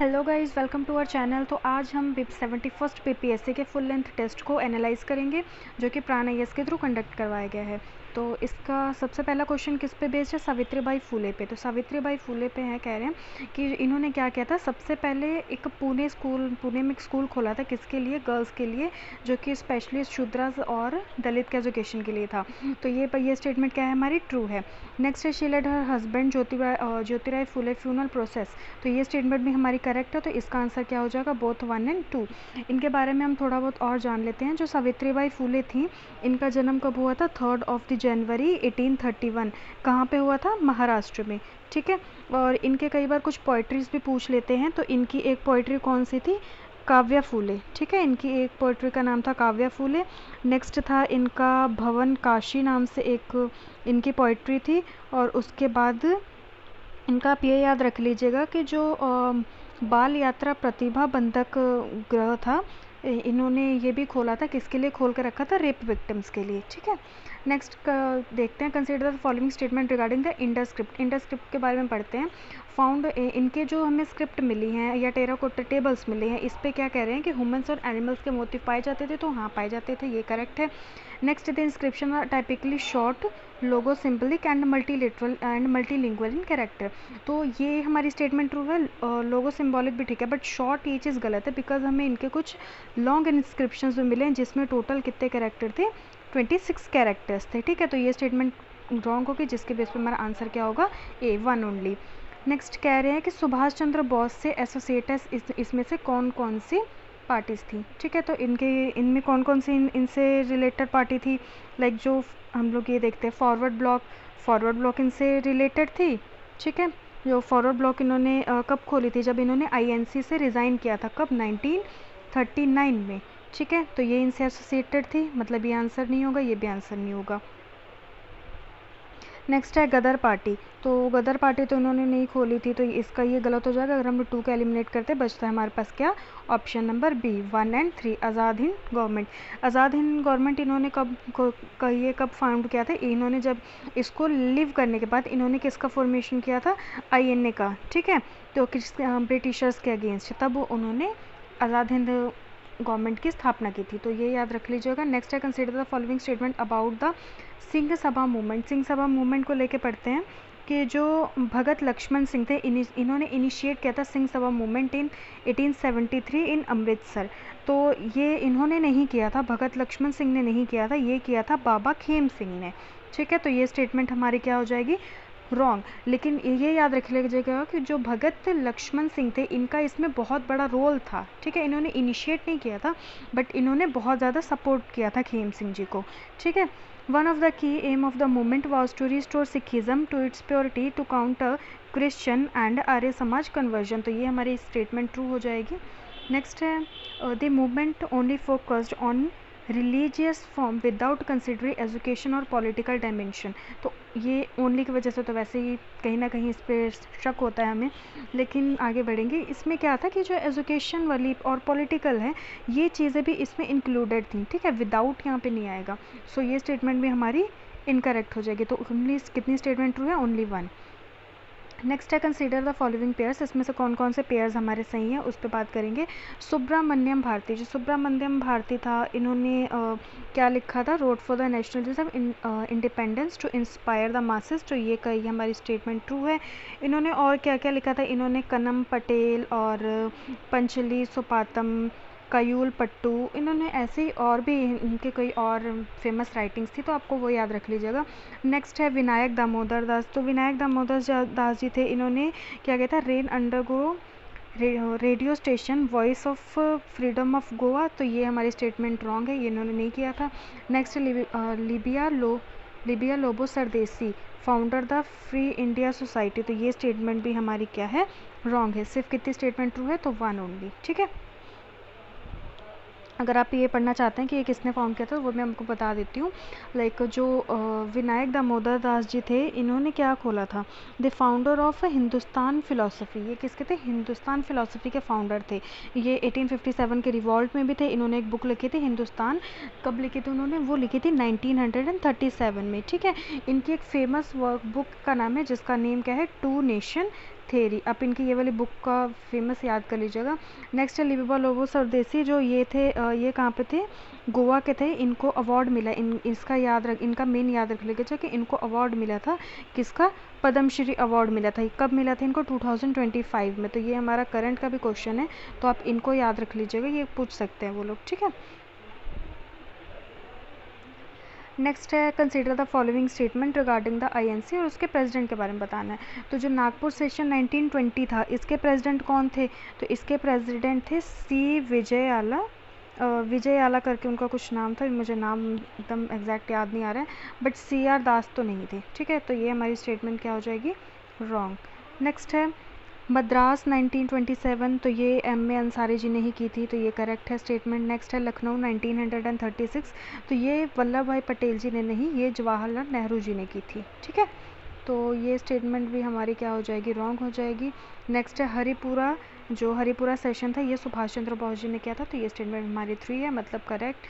Hello guys, welcome to our channel. तो आज हम 71st पीपीएससी के फुल लेंथ टेस्ट को एनालाइज करेंगे, जो कि प्राण आईएएस के थ्रू कंडक्ट करवाया गया है। तो इसका सबसे पहला क्वेश्चन किस पे बेस्ड है? सावित्रीबाई फुले पे। तो सावित्रीबाई फुले पे है, कह रहे हैं कि इन्होंने क्या किया था। सबसे पहले एक पुणे में एक स्कूल खोला था, किसके लिए? गर्ल्स के लिए, जो कि स्पेशली शूद्रास और दलित के एजुकेशन के लिए था। तो ये स्टेटमेंट क्या है हमारी? ट्रू है। नेक्स्ट है, she led her husband Jyotirao Phule funeral process. तो ये स्टेटमेंट भी हमारी करेक्ट है। तो इसका आंसर क्या हो जाएगा? बोथ 1 और 2। इनके बारे में हम थोड़ा बहुत और जान लेते हैं। जो सावित्रीबाई फुले थी, इनका जन्म कब हुआ था? 3 जनवरी 1831। कहाँ पे हुआ था? महाराष्ट्र में। ठीक है। और इनके कई बार कुछ पोइट्रीज भी पूछ लेते हैं। तो इनकी एक पोइट्री कौन सी थी? काव्या फूले। ठीक है, इनकी एक पोइट्री का नाम था काव्या फूले। नेक्स्ट था इनका भवन काशी नाम से एक इनकी पोइट्री थी। और उसके बाद इनका आप ये याद रख लीजिएगा कि जो बाल यात्रा प्रतिभा बंधक गृह था, इन्होंने ये भी खोला था। किसके लिए खोल कर रखा था? रेप विक्टिम्स के लिए। ठीक है। नेक्स्ट देखते हैं, consider the following statement regarding the Indus script. Indus script के बारे में पढ़ते हैं। फाउंड इनके जो हमें स्क्रिप्ट मिली हैं या टेराकोटा टेबल्स मिले हैं, इस पे क्या कह रहे हैं कि ह्यूमंस और एनिमल्स के मोटिव पाए जाते थे। तो हाँ, पाए जाते थे, ये करेक्ट है। Next, the inscription are typically short, logo symbolic and multiliteral and multilingual in character. तो ये हमारी स्टेटमेंट ट्रू है। लोगो सिंबॉलिक भी ठीक है, बट शॉर्ट ये चीज़ गलत है, बिकॉज हमें इनके कुछ लॉन्ग इंस्क्रिप्शंस भी मिले हैं, जिसमें टोटल कितने कैरेक्टर थे? 26 कैरेक्टर्स थे। ठीक है। तो ये स्टेटमेंट रॉन्ग होगी, जिसके बेस पे हमारा आंसर क्या होगा? ए 1 ओनली। नेक्स्ट कह रहे हैं कि सुभाष चंद्र बोस से एसोसिएटेड इसमें से कौन कौन सी पार्टीज थी? ठीक है। तो इनमें कौन कौन सी इनसे रिलेटेड पार्टी थी? लाइक जो हम लोग ये देखते हैं, फॉरवर्ड ब्लॉक इनसे रिलेटेड थी। ठीक है। जो फॉरवर्ड ब्लॉक इन्होंने कब खोली थी? जब इन्होंने आईएनसी से रिज़ाइन किया था। कब? 1939 में। ठीक है। तो ये इनसे एसोसिएटेड थी, मतलब ये आंसर नहीं होगा, ये भी आंसर नहीं होगा। नेक्स्ट है गदर पार्टी। तो गदर पार्टी तो इन्होंने नहीं खोली थी, तो इसका ये गलत हो जाएगा। अगर हम 2 का एलिमिनेट करते, बचता है हमारे पास क्या? ऑप्शन नंबर बी 1 और 3, आज़ाद हिंद गवर्नमेंट। आज़ाद हिंद गवर्नमेंट इन्होंने ये कब फाउंड किया था? इन्होंने जब इसको लिव करने के बाद इन्होंने किसका फॉर्मेशन किया था? आईएनए का। ठीक है। तो किस ब्रिटिशर्स के अगेंस्ट, तब उन्होंने आज़ाद हिंद गवर्नमेंट की स्थापना की थी। तो ये याद रख लीजिएगा। नेक्स्ट है, consider the following statement about the Singh Sabha movement. Singh Sabha movement को लेके पढ़ते हैं कि जो भगत लक्ष्मण सिंह थे, इन्होंने इनिशिएट किया था सिंह सभा मूवमेंट इन 1873 इन अमृतसर। तो ये इन्होंने नहीं किया था, भगत लक्ष्मण सिंह ने नहीं किया था, ये किया था बाबा खेम सिंह ने। ठीक है। तो ये स्टेटमेंट हमारी क्या हो जाएगी? रॉन्ग। लेकिन ये याद रख लीजिएगा कि जो भगत लक्ष्मण सिंह थे, इनका इसमें बहुत बड़ा रोल था। ठीक है। इन्होंने इनिशिएट नहीं किया था, बट इन्होंने बहुत ज़्यादा सपोर्ट किया था खेम सिंह जी को। ठीक है। One of the key aim of the movement was to restore Sikhism to its purity to counter Christian and Arya Samaj conversion. तो ये हमारी स्टेटमेंट ट्रू हो जाएगी। नेक्स्ट है, the movement only focused on religious form without considering education और political dimension. तो ये only की वजह से तो वैसे ही कहीं ना कहीं इस पर शक होता है हमें, लेकिन आगे बढ़ेंगे। इसमें क्या था कि जो एजुकेशन वाली और पॉलिटिकल है, ये चीज़ें भी इसमें इंक्लूडेड थी। ठीक है। विदाउट यहाँ पे नहीं आएगा। सो ये स्टेटमेंट भी हमारी इनकरेक्ट हो जाएगी। तो ओनली कितनी स्टेटमेंट ट्रू है? ओनली 1। नेक्स्ट है, कंसीडर द फॉलोइंग पेयर्स। इसमें से कौन कौन से पेयर्स हमारे सही हैं, उस पर बात करेंगे। सुब्रमण्यम भारती। जो सुब्रमण्यम भारती था, इन्होंने क्या लिखा था? Road for the nationalism independence to inspire the masses. तो ये कही हमारी स्टेटमेंट ट्रू है। इन्होंने और क्या क्या लिखा था? इन्होंने कनम पटेल और पंचली सुपातम, कयूल पट्टू, इन्होंने ऐसे ही और भी इनके कई और फेमस राइटिंग्स थी, तो आपको वो याद रख लीजिएगा। नेक्स्ट है विनायक दामोदर दास। तो विनायक दामोदर दास जी थे, इन्होंने क्या किया था? Rain undergo radio station voice of freedom of Goa. तो ये हमारी स्टेटमेंट रॉन्ग है, ये इन्होंने नहीं किया था। Next Libia Lobo Sardesai, founder the Free India Society. तो ये स्टेटमेंट भी हमारी क्या है? रॉन्ग है। सिर्फ कितनी स्टेटमेंट ट्रू है? तो 1 ओनली। ठीक है। अगर आप ये पढ़ना चाहते हैं कि ये किसने फाउंड किया था, वो मैं आपको बता देती हूँ। लाइक जो विनायक दामोदर दास जी थे, इन्होंने क्या खोला था? The founder of Hindustan philosophy. ये किसके थे? हिंदुस्तान फिलोसफी के फाउंडर थे। ये 1857 के रिवॉल्ट में भी थे। इन्होंने एक बुक लिखी थी हिंदुस्तान। कब लिखी थी उन्होंने? वो लिखी थी 1937 में। ठीक है। इनकी एक फेमस वर्क बुक का नाम है, जिसका नेम क्या है? टू नेशन थेरी, आप इनकी ये वाली बुक का फेमस याद कर लीजिएगा। नेक्स्ट है लिबा लोबो सरदेसी, जो ये थे ये कहाँ पे थे, गोवा के थे। इनको अवार्ड मिला, इसका याद रख, इनका मेन याद रख लीजिएगा कि इनको अवार्ड मिला था, किसका, पद्मश्री अवार्ड मिला था। कब मिला था इनको, 2025 में। तो ये हमारा करंट का भी क्वेश्चन है, तो आप इनको याद रख लीजिएगा, ये पूछ सकते हैं वो लोग, ठीक है। नेक्स्ट है consider the following statement regarding the INC, और उसके प्रेसिडेंट के बारे में बताना है। तो जो नागपुर सेशन 1920 था, इसके प्रेसिडेंट कौन थे, तो इसके प्रेसिडेंट थे सी विजयाला, विजयाला करके उनका कुछ नाम था, मुझे नाम एकदम एग्जैक्ट याद नहीं आ रहा है, बट CR दास तो नहीं थे, ठीक है। तो ये हमारी स्टेटमेंट क्या हो जाएगी, रॉन्ग। नेक्स्ट है मद्रास 1927, तो ये M.A. अंसारी जी ने ही की थी, तो ये करेक्ट है स्टेटमेंट। नेक्स्ट है लखनऊ 1936, तो ये वल्लभ भाई पटेल जी ने नहीं, ये जवाहरलाल नेहरू जी ने की थी, ठीक है। तो ये स्टेटमेंट भी हमारी क्या हो जाएगी, रॉन्ग हो जाएगी। नेक्स्ट है हरिपुरा, जो हरिपुरा सेशन था ये सुभाष चंद्र बोस जी ने किया था, तो ये स्टेटमेंट हमारी 3 है, मतलब करेक्ट।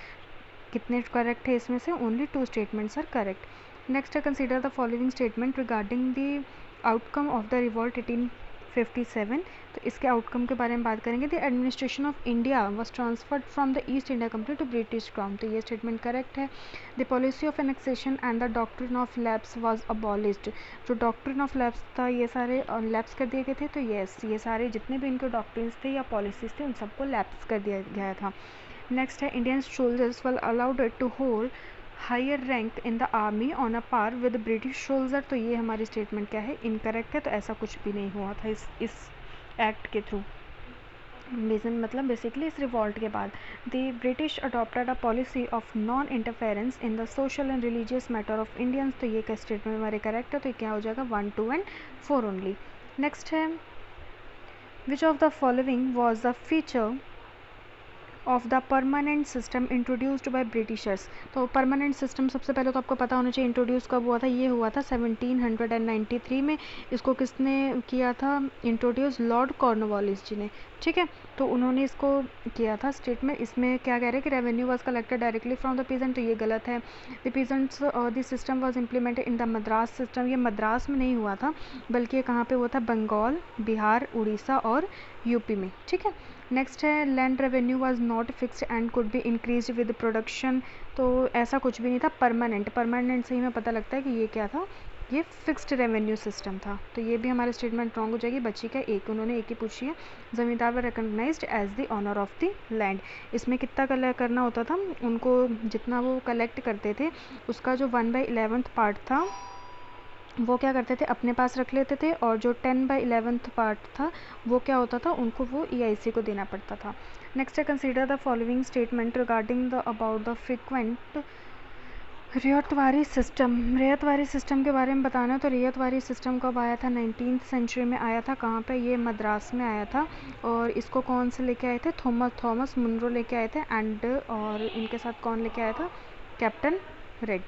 कितने करेक्ट है इसमें से, only 2 statements are correct. Next है consider the following statement regarding the outcome of the revolt 1857, तो इसके आउटकम के बारे में बात करेंगे। The administration of India was transferred from the East India Company to British Crown, तो ये स्टेटमेंट करेक्ट है। The policy of annexation and the doctrine of lapse was abolished, जो डॉक्ट्रिन ऑफ लैप्स था ये सारे लैप्स कर दिए गए थे, तो यस ये सारे जितने भी इनके डॉक्ट्रिन्स थे या पॉलिसीज थे उन सबको लैप्स कर दिया गया था। नेक्स्ट है Indian soldiers were allowed to hold higher rank in the army on a par with British soldier, तो ये हमारी स्टेटमेंट क्या है, इनकरेक्ट है। तो ऐसा कुछ भी नहीं हुआ था इस एक्ट के थ्रू, मतलब बेसिकली इस रिवॉल्ट के बाद। The British adopted a policy of non interference in the social and religious matter of Indians, तो ये क्या स्टेटमेंट हमारे करेक्ट है, तो क्या हो जाएगा 1, 2 एंड 4 ओनली। नेक्स्ट है which of the following was the feature of the permanent system introduced by Britishers, तो परमानेंट सिस्टम सबसे पहले तो आपको पता होना चाहिए इंट्रोड्यूस कब हुआ था, ये हुआ था 1793 में। इसको किसने किया था इंट्रोड्यूस, लॉर्ड कॉर्नवालिस जी ने, ठीक है। तो उन्होंने इसको किया था स्टेटमेंट। इसमें क्या कह रहे हैं कि revenue was collected directly from the peasant, तो ये गलत है। The peasants the system was implemented in the Madras system, ये मद्रास में नहीं हुआ था बल्कि ये कहाँ पे हुआ था, बंगाल, बिहार, उड़ीसा और यूपी में, ठीक है। नेक्स्ट है land revenue was not fixed and could be increase with production, तो ऐसा कुछ भी नहीं था, परमानेंट से ही हमें पता लगता है कि ये क्या था, ये फिक्स्ड रेवेन्यू सिस्टम था। तो ये भी हमारी स्टेटमेंट रॉन्ग हो जाएगी। बची का एक, उन्होंने एक ही पूछी है, zamindar were recognised as the owner of the land. इसमें कितना कलेक्ट करना होता था उनको, जितना वो कलेक्ट करते थे उसका जो 1/11 पार्ट था वो क्या करते थे, अपने पास रख लेते थे, और जो 10/11 पार्ट था वो क्या होता था, उनको वो EIC को देना पड़ता था। नेक्स्ट है consider the following statement regarding the about the frequent ryotwari system के बारे में बताना है। तो रियायतवारी सिस्टम कब आया था, 19th सेंचुरी में आया था। कहाँ पे, ये मद्रास में आया था, और इसको कौन से लेके आए थे, थॉमस मुनरो लेके आए थे, एंड और इनके साथ कौन लेके आया था, कैप्टन रेड,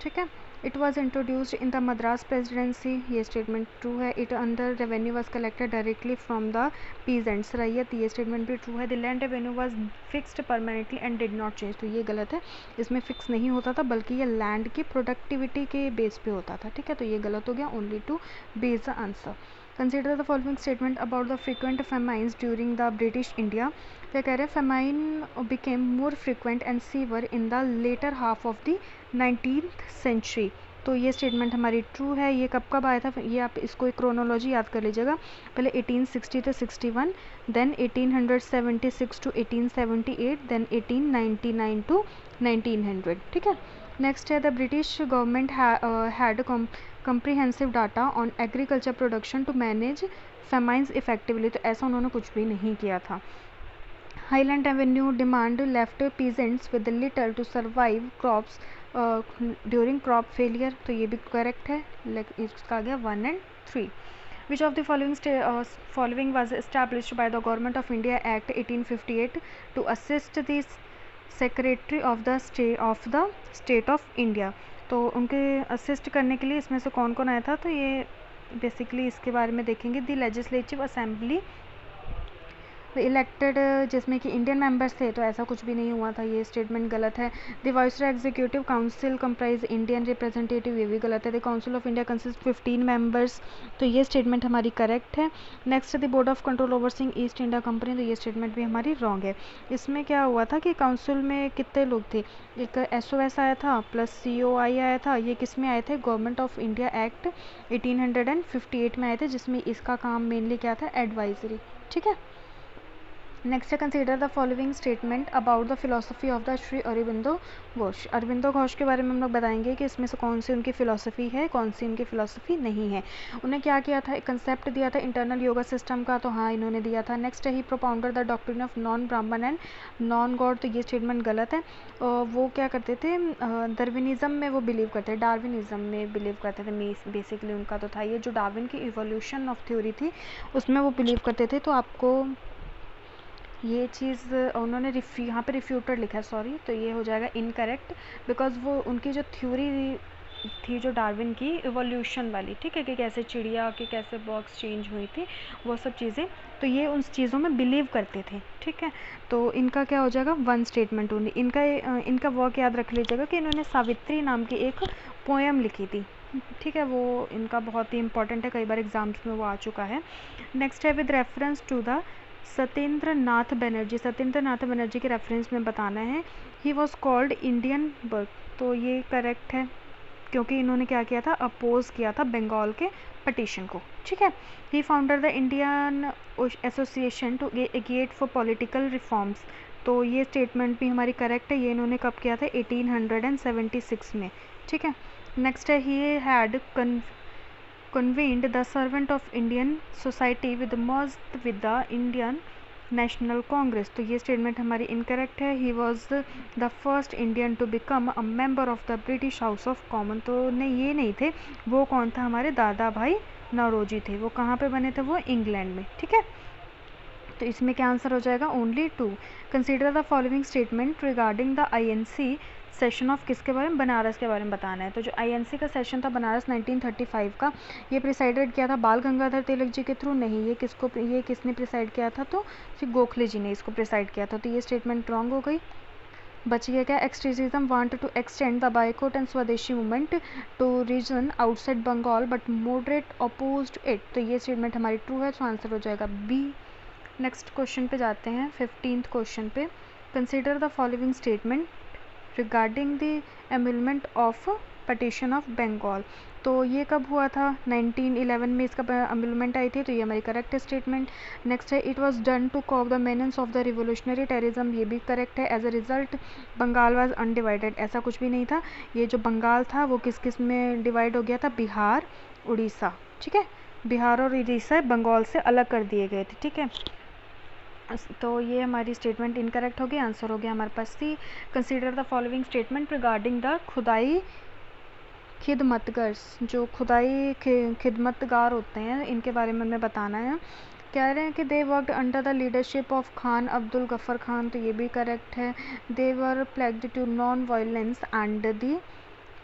ठीक है। It was introduced in the Madras presidency, ये स्टेटमेंट ट्रू है। It under revenue was collected directly from the peasants, रैयत, ये स्टेटमेंट भी ट्रू है। The land revenue was fixed permanently and did not change, तो ये गलत है, इसमें फिक्स नहीं होता था बल्कि ये लैंड की प्रोडक्टिविटी के बेस पे होता था, ठीक है। तो ये गलत हो गया, only two B is the answer. Consider the following statement about the frequent famines during the British India, क्या कह रहे हैं, famine became more frequent and severe in the latter half of the 19th century, तो ये statement हमारी true है। ये कब कब आया था, ये आप इसको एक क्रोनोलॉजी याद कर लीजिएगा, पहले 1860 to 61, then 1876 to 1878, then 1899 to 1900, ठीक है। नेक्स्ट है the British government had comprehensive data on agriculture production to manage famines effectively, तो ऐसा उन्होंने कुछ भी नहीं किया था। Highland Avenue demand left peasants with little to survive crops during crop failure, तो ये भी करेक्ट है, इसका आ गया 1 and 3. Which of the following was established by the Government of India Act 1858 to assist the Secretary of the State of India, तो उनके assist करने के लिए इसमें से कौन कौन आया था, तो ये बेसिकली इसके बारे में देखेंगे। द लेजिस्लेटिव असेंबली इलेक्टेड जिसमें कि इंडियन मेंबर्स थे, तो ऐसा कुछ भी नहीं हुआ था, ये स्टेटमेंट गलत है। The viceroy executive council comprise Indian representative, ये भी गलत है। The council of India consist 15 members, तो ये स्टेटमेंट हमारी करेक्ट है। Next the board of control overseeing east India company, तो ये स्टेटमेंट भी हमारी रॉन्ग है। इसमें क्या हुआ था कि काउंसिल में कितने लोग थे, एक SOS आया था प्लस COI आया था, ये किस में आए थे, गवर्नमेंट ऑफ इंडिया एक्ट 1858 में आए थे, जिसमें इसका काम मेनली क्या था, एडवाइजरी। ठीक है। नेक्स्ट है consider the following statement about the philosophy of the Shri Aurobindo Ghosh. Aurobindo Ghosh के बारे में हम लोग बताएंगे कि इसमें से कौन सी उनकी फिलोसफी है, कौन सी उनकी फिलोसफी नहीं है। उन्हें क्या किया था, एक कंसेप्ट दिया था इंटरनल योगा सिस्टम का, तो हाँ इन्होंने दिया था। नेक्स्ट है he propounder the doctrine of non Brahmin and non god, तो ये स्टेटमेंट गलत है। वो क्या करते थे, डार्विनिज्म में वो बिलीव करते, डार्विनिज्म में बिलीव करते थे। बेसिकली उनका तो था ये जो डार्विन की इवोल्यूशन ऑफ थ्योरी थी उसमें वो बिलीव करते थे। तो आपको ये चीज़ उन्होंने यहाँ पे रिफ्यूटेड लिखा है, सॉरी, तो ये हो जाएगा इनकरेक्ट, बिकॉज वो उनकी जो थ्योरी थी जो डार्विन की इवोल्यूशन वाली, ठीक है, कि कैसे चिड़िया की कैसे बॉक्स चेंज हुई थी, वो सब चीज़ें, तो ये उन चीज़ों में बिलीव करते थे। ठीक है, तो इनका क्या हो जाएगा, वन स्टेटमेंट ओनली। इनका वर्क याद रख लीजिएगा कि इन्होंने सावित्री नाम की एक पोएम लिखी थी। ठीक है, वो इनका बहुत ही इंपॉर्टेंट है, कई बार एग्जाम्स में वो आ चुका है। नेक्स्ट है with reference to the Satyendra Nath Banerjee, Satyendra Nath Banerjee के रेफरेंस में बताना है। He was called Indian bird, तो ये करेक्ट है क्योंकि इन्होंने क्या किया था, अपोज किया था बंगाल के पटिशन को। ठीक है, he founder the Indian Association to get for political reforms, तो ये स्टेटमेंट भी हमारी करेक्ट है। ये इन्होंने कब किया था, 1876 में। ठीक है, नेक्स्ट है he had convened the servant of Indian society with merged with the Indian National Congress, तो ये स्टेटमेंट हमारी इनकरेक्ट है। He was the first Indian to become a member of the British House of Common, तो नहीं ये नहीं थे, वो कौन था, हमारे दादा भाई नौरोजी थे। वो कहाँ पे बने थे, वो इंग्लैंड में। ठीक है, तो इसमें क्या आंसर हो जाएगा, only 2। Consider the following statement regarding the INC session of, किसके बारे में, बनारस के बारे में बताना है। तो जो INC का सेशन था बनारस 1935 का, ये प्रिसाइडेड किया था बाल गंगाधर तिलक जी के थ्रू, नहीं ये किसने प्रिसाइड किया था, तो श्री गोखले जी ने इसको प्रिसाइड किया था, तो ये स्टेटमेंट रॉन्ग हो गई। बच गया क्या, extremists want to extend the boycott and swadeshi movement to region outside Bengal but moderate opposed it, तो ये स्टेटमेंट हमारी ट्रू है, तो आंसर हो जाएगा B। नेक्स्ट क्वेश्चन पे जाते हैं, 15th क्वेश्चन पे। Consider the following statement regarding the annulment of partition of Bengal, तो ये कब हुआ था, 1911 में इसका एम्यूलमेंट आई थी, तो ये हमारी करेक्ट स्टेटमेंट। नेक्स्ट है it was done to cope the menace of the revolutionary terrorism, ये भी करेक्ट है। As a result Bengal was undivided, ऐसा कुछ भी नहीं था। ये जो बंगाल था वो किस किस में डिवाइड हो गया था, बिहार उड़ीसा। ठीक है, बिहार और उड़ीसा बंगाल से अलग कर दिए गए थे। ठीक है, तो ये हमारी स्टेटमेंट इनकरेक्ट हो गई, आंसर हो गया हमारे पास C। Consider the following statement regarding the खुदाई खिदमतगर्स, जो खुदाई खिदमतगार होते हैं इनके बारे में हमें बताना है। कह रहे हैं कि they worked under the leadership of Khan Abdul Ghaffar Khan, तो ये भी करेक्ट है। They were pledged to non violence and the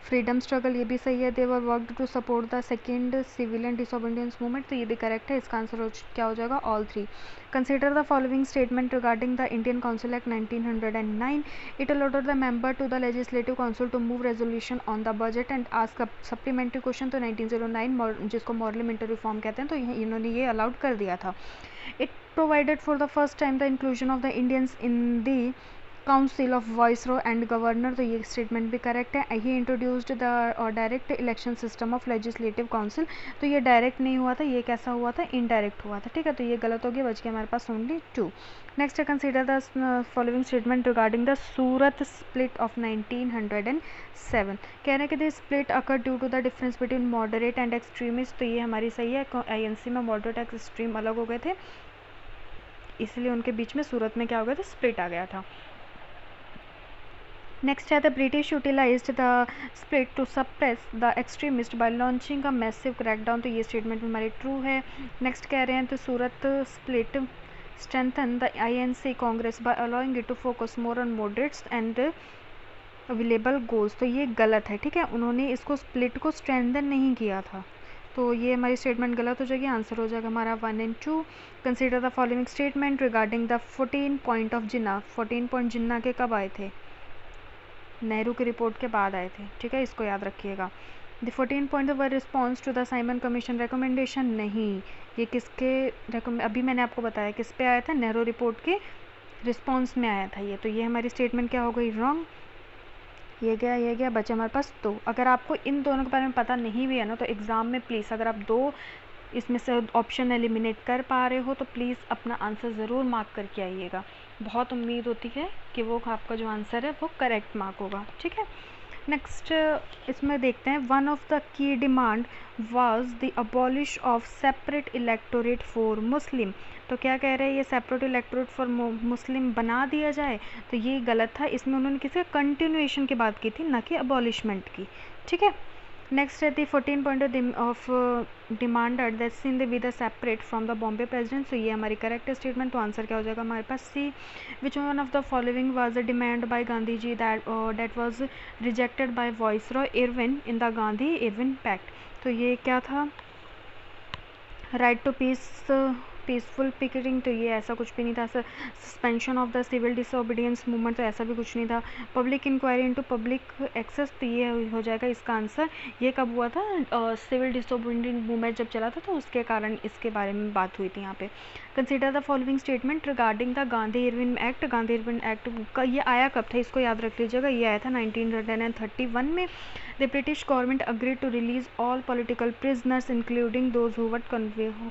freedom struggle, ये भी सही है। They were worked to support the second civilian disobedience movement, तो ये भी करेक्ट है। इसका आंसर क्या हो जाएगा, all 3। Consider the following statement regarding the Indian Council Act 1909, it allowed the member to the legislative council to move resolution on the budget and ask supplementary question, तो 1909 जिसको पार्लियामेंट्री रिफॉर्म कहते हैं, तो इन्होंने ये अलाउड कर दिया था। It provided for the first time the inclusion of the Indians in the council of viceroy and governor, तो ये स्टेटमेंट भी करेक्ट है। He introduced the direct election system of legislative council, तो ये डायरेक्ट नहीं हुआ था, ये कैसा हुआ था, इनडायरेक्ट हुआ था। ठीक है, तो ये गलत हो गया, बच गया हमारे पास ओनली 2। नेक्स्ट है consider the following statement regarding the Surat split of 1907, कह रहे हैं कि the split occur due to the difference between moderate and extremist, तो ये हमारी सही है। INC में मॉडरेट एक्सट्रीम अलग हो गए थे, इसलिए उनके बीच में सूरत में क्या हो गया था, स्प्लिट आ गया था। Next है the British utilized the split to suppress the extremist by launching a massive crackdown, तो ये स्टेटमेंट हमारी ट्रू है। नेक्स्ट कह रहे हैं तो सूरत split strengthen the INC Congress by allowing it to focus more on moderates and available goals, तो ये गलत है। ठीक है, उन्होंने इसको स्प्लिट को स्ट्रेंथन नहीं किया था, तो ये हमारी स्टेटमेंट गलत हो जाएगी, आंसर हो जाएगा हमारा 1 and 2। Consider the following statement regarding the 14 point of Jinnah. 14 point Jinnah के कब आए थे? नेहरू की रिपोर्ट के बाद आए थे, ठीक है, इसको याद रखिएगा। The 14 point were response to the Simon Commission recommendation, नहीं, ये किसके अभी मैंने आपको बताया किस पे आया था, नेहरू रिपोर्ट के रिस्पॉन्स में आया था ये। तो ये हमारी स्टेटमेंट क्या हो गई? रॉन्ग। ये गया, बचे हमारे पास दो। अगर आपको इन दोनों के बारे में पता नहीं भी है ना, तो एग्ज़ाम में प्लीज़ अगर आप दो इसमें से ऑप्शन एलिमिनेट कर पा रहे हो तो प्लीज़ अपना आंसर ज़रूर मार्क करके आइएगा। बहुत उम्मीद होती है कि वो आपका जो आंसर है वो करेक्ट मार्क होगा, ठीक है। नेक्स्ट इसमें देखते हैं, one of the key demand was the abolish of separate electorate for Muslim. तो क्या कह रहे हैं, ये सेपरेट इलेक्टोरेट फॉर मुस्लिम बना दिया जाए, तो ये गलत था। इसमें उन्होंने किसी कंटिन्यूएशन की बात की थी, ना कि अबॉलिशमेंट की, ठीक है। नेक्स्ट है the 14 point of demanded that Sindh with a separate from the Bombay president. तो ये हमारी करेक्ट स्टेटमेंट, तो आंसर क्या हो जाएगा हमारे पास? C. Which one of the following was a demand by Gandhi ji that was rejected by viceroy Irwin in the Gandhi Irwin pact. तो ये क्या था? राइट टू पीसफुल पिकेटिंग, तो ये ऐसा कुछ भी नहीं था। Suspension of the civil disobedience movement, तो ऐसा भी कुछ नहीं था। Public inquiry into public access, तो ये हो जाएगा इसका आंसर। ये कब हुआ था? सिविल डिसोबीडियंस मूवमेंट जब चला था तो उसके कारण इसके बारे में बात हुई थी यहाँ पे। Consider the following statement regarding the Gandhi Irwin act. Gandhi Irwin act का ये आया कब था, इसको याद रख लीजिएगा। ये आया था 1931 में। The British government agreed to release all political prisoners including those who were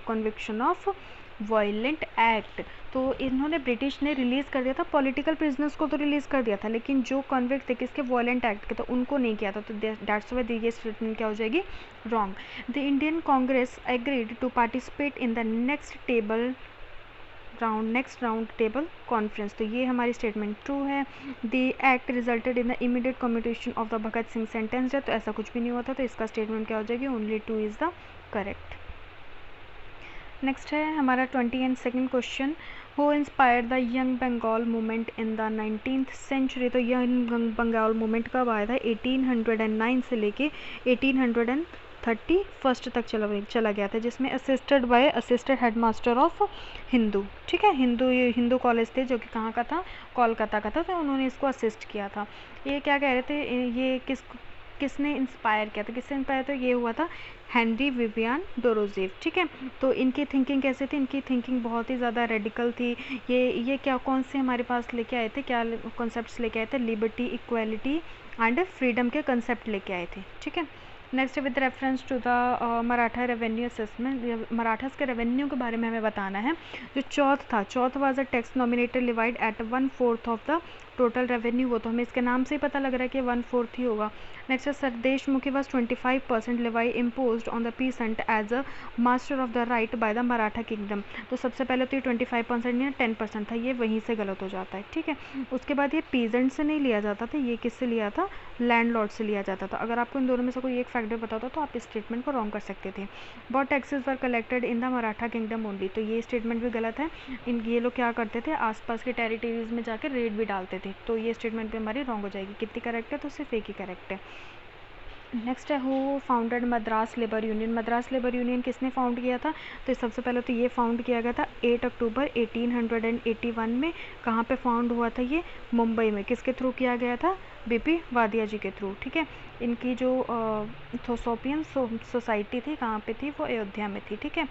conviction of violent act. तो इन्होंने, ब्रिटिश ने रिलीज़ कर दिया था पॉलिटिकल प्रिजनर्स को, तो रिलीज़ कर दिया था, लेकिन जो कन्विक्ट थे किसके? वायलेंट एक्ट के, तो उनको नहीं किया था। तो दैट्स व्हाई ये स्टेटमेंट क्या हो जाएगी? Wrong. The Indian Congress agreed to participate in the next round table conference. तो ये हमारी स्टेटमेंट ट्रू है। The act resulted in the immediate commutation of the Bhagat Singh sentence है, तो ऐसा कुछ भी नहीं हुआ था। तो इसका स्टेटमेंट क्या हो जाएगी? Only 2 is the correct. Next है हमारा 22nd question, who inspired the young Bengal movement in the 19th century. तो यंग बंगाल मूवमेंट कब आया था? 1809 से लेके 1831 तक चला गया था, जिसमें assisted by assistant headmaster of Hindu, ठीक है। हिंदू कॉलेज थे जो कि कहाँ का था? कोलकाता का था, तो उन्होंने इसको असिस्ट किया था। ये क्या कह रहे थे, ये किसने इंस्पायर किया था? किससे इंस्पायर? तो ये हुआ था हेनरी विवियन डोरोजेव, ठीक है। तो इनकी थिंकिंग कैसे थी? इनकी थिंकिंग बहुत ही ज़्यादा रेडिकल थी। ये क्या, कौन से हमारे पास लेके आए थे, क्या कॉन्सेप्ट्स लेके आए थे? लिबर्टी, इक्वालिटी एंड फ्रीडम के कंसेप्ट लेके आए थे, ठीक है। Next with reference to the Maratha revenue assessment, Marathas के रेवेन्यू के बारे में हमें बताना है। जो chauth was a tax nominated levied at 1/4 of the total revenue, वो तो हमें इसके नाम से ही पता लग रहा है कि 1/4 ही होगा। नेक्स्ट है Sardeshmukhi was 25% levy impose on the peasant as a master of the right by the Maratha kingdom. तो सबसे पहले तो ये 25% नहीं 10% था, ये वहीं से गलत हो जाता है, ठीक है। उसके बाद ये पीजेंट से नहीं लिया जाता था, ये किससे लिया था? लैंडलॉर्ड से लिया जाता था। अगर आपको इन दोनों में से कोई एक फैक्टर पता होता तो आप इस स्टेटमेंट को रॉन्ग कर सकते थे। बहुत taxes were collected in the Maratha kingdom only, तो ये स्टेटमेंट भी गलत है। ये लोग क्या करते थे? आसपास के टेरिटरीज में जाकर रेड भी डालते थे, तो ये स्टेटमेंट भी हमारी रॉन्ग हो जाएगी। कितनी करेक्ट है? तो सिर्फ एक ही करेक्ट है। नेक्स्ट है who founded Madras labour union. Madras labour union किसने फाउंड किया था? तो सबसे पहले तो ये फाउंड किया गया था 8 अक्टूबर 1881 में। कहाँ पे फाउंड हुआ था ये? मुंबई में। किसके थ्रू किया गया था? बीपी वादिया जी के थ्रू, ठीक है। इनकी जो थोसोपियन सोसाइटी थी कहाँ पे थी? वो अयोध्या में थी, ठीक है।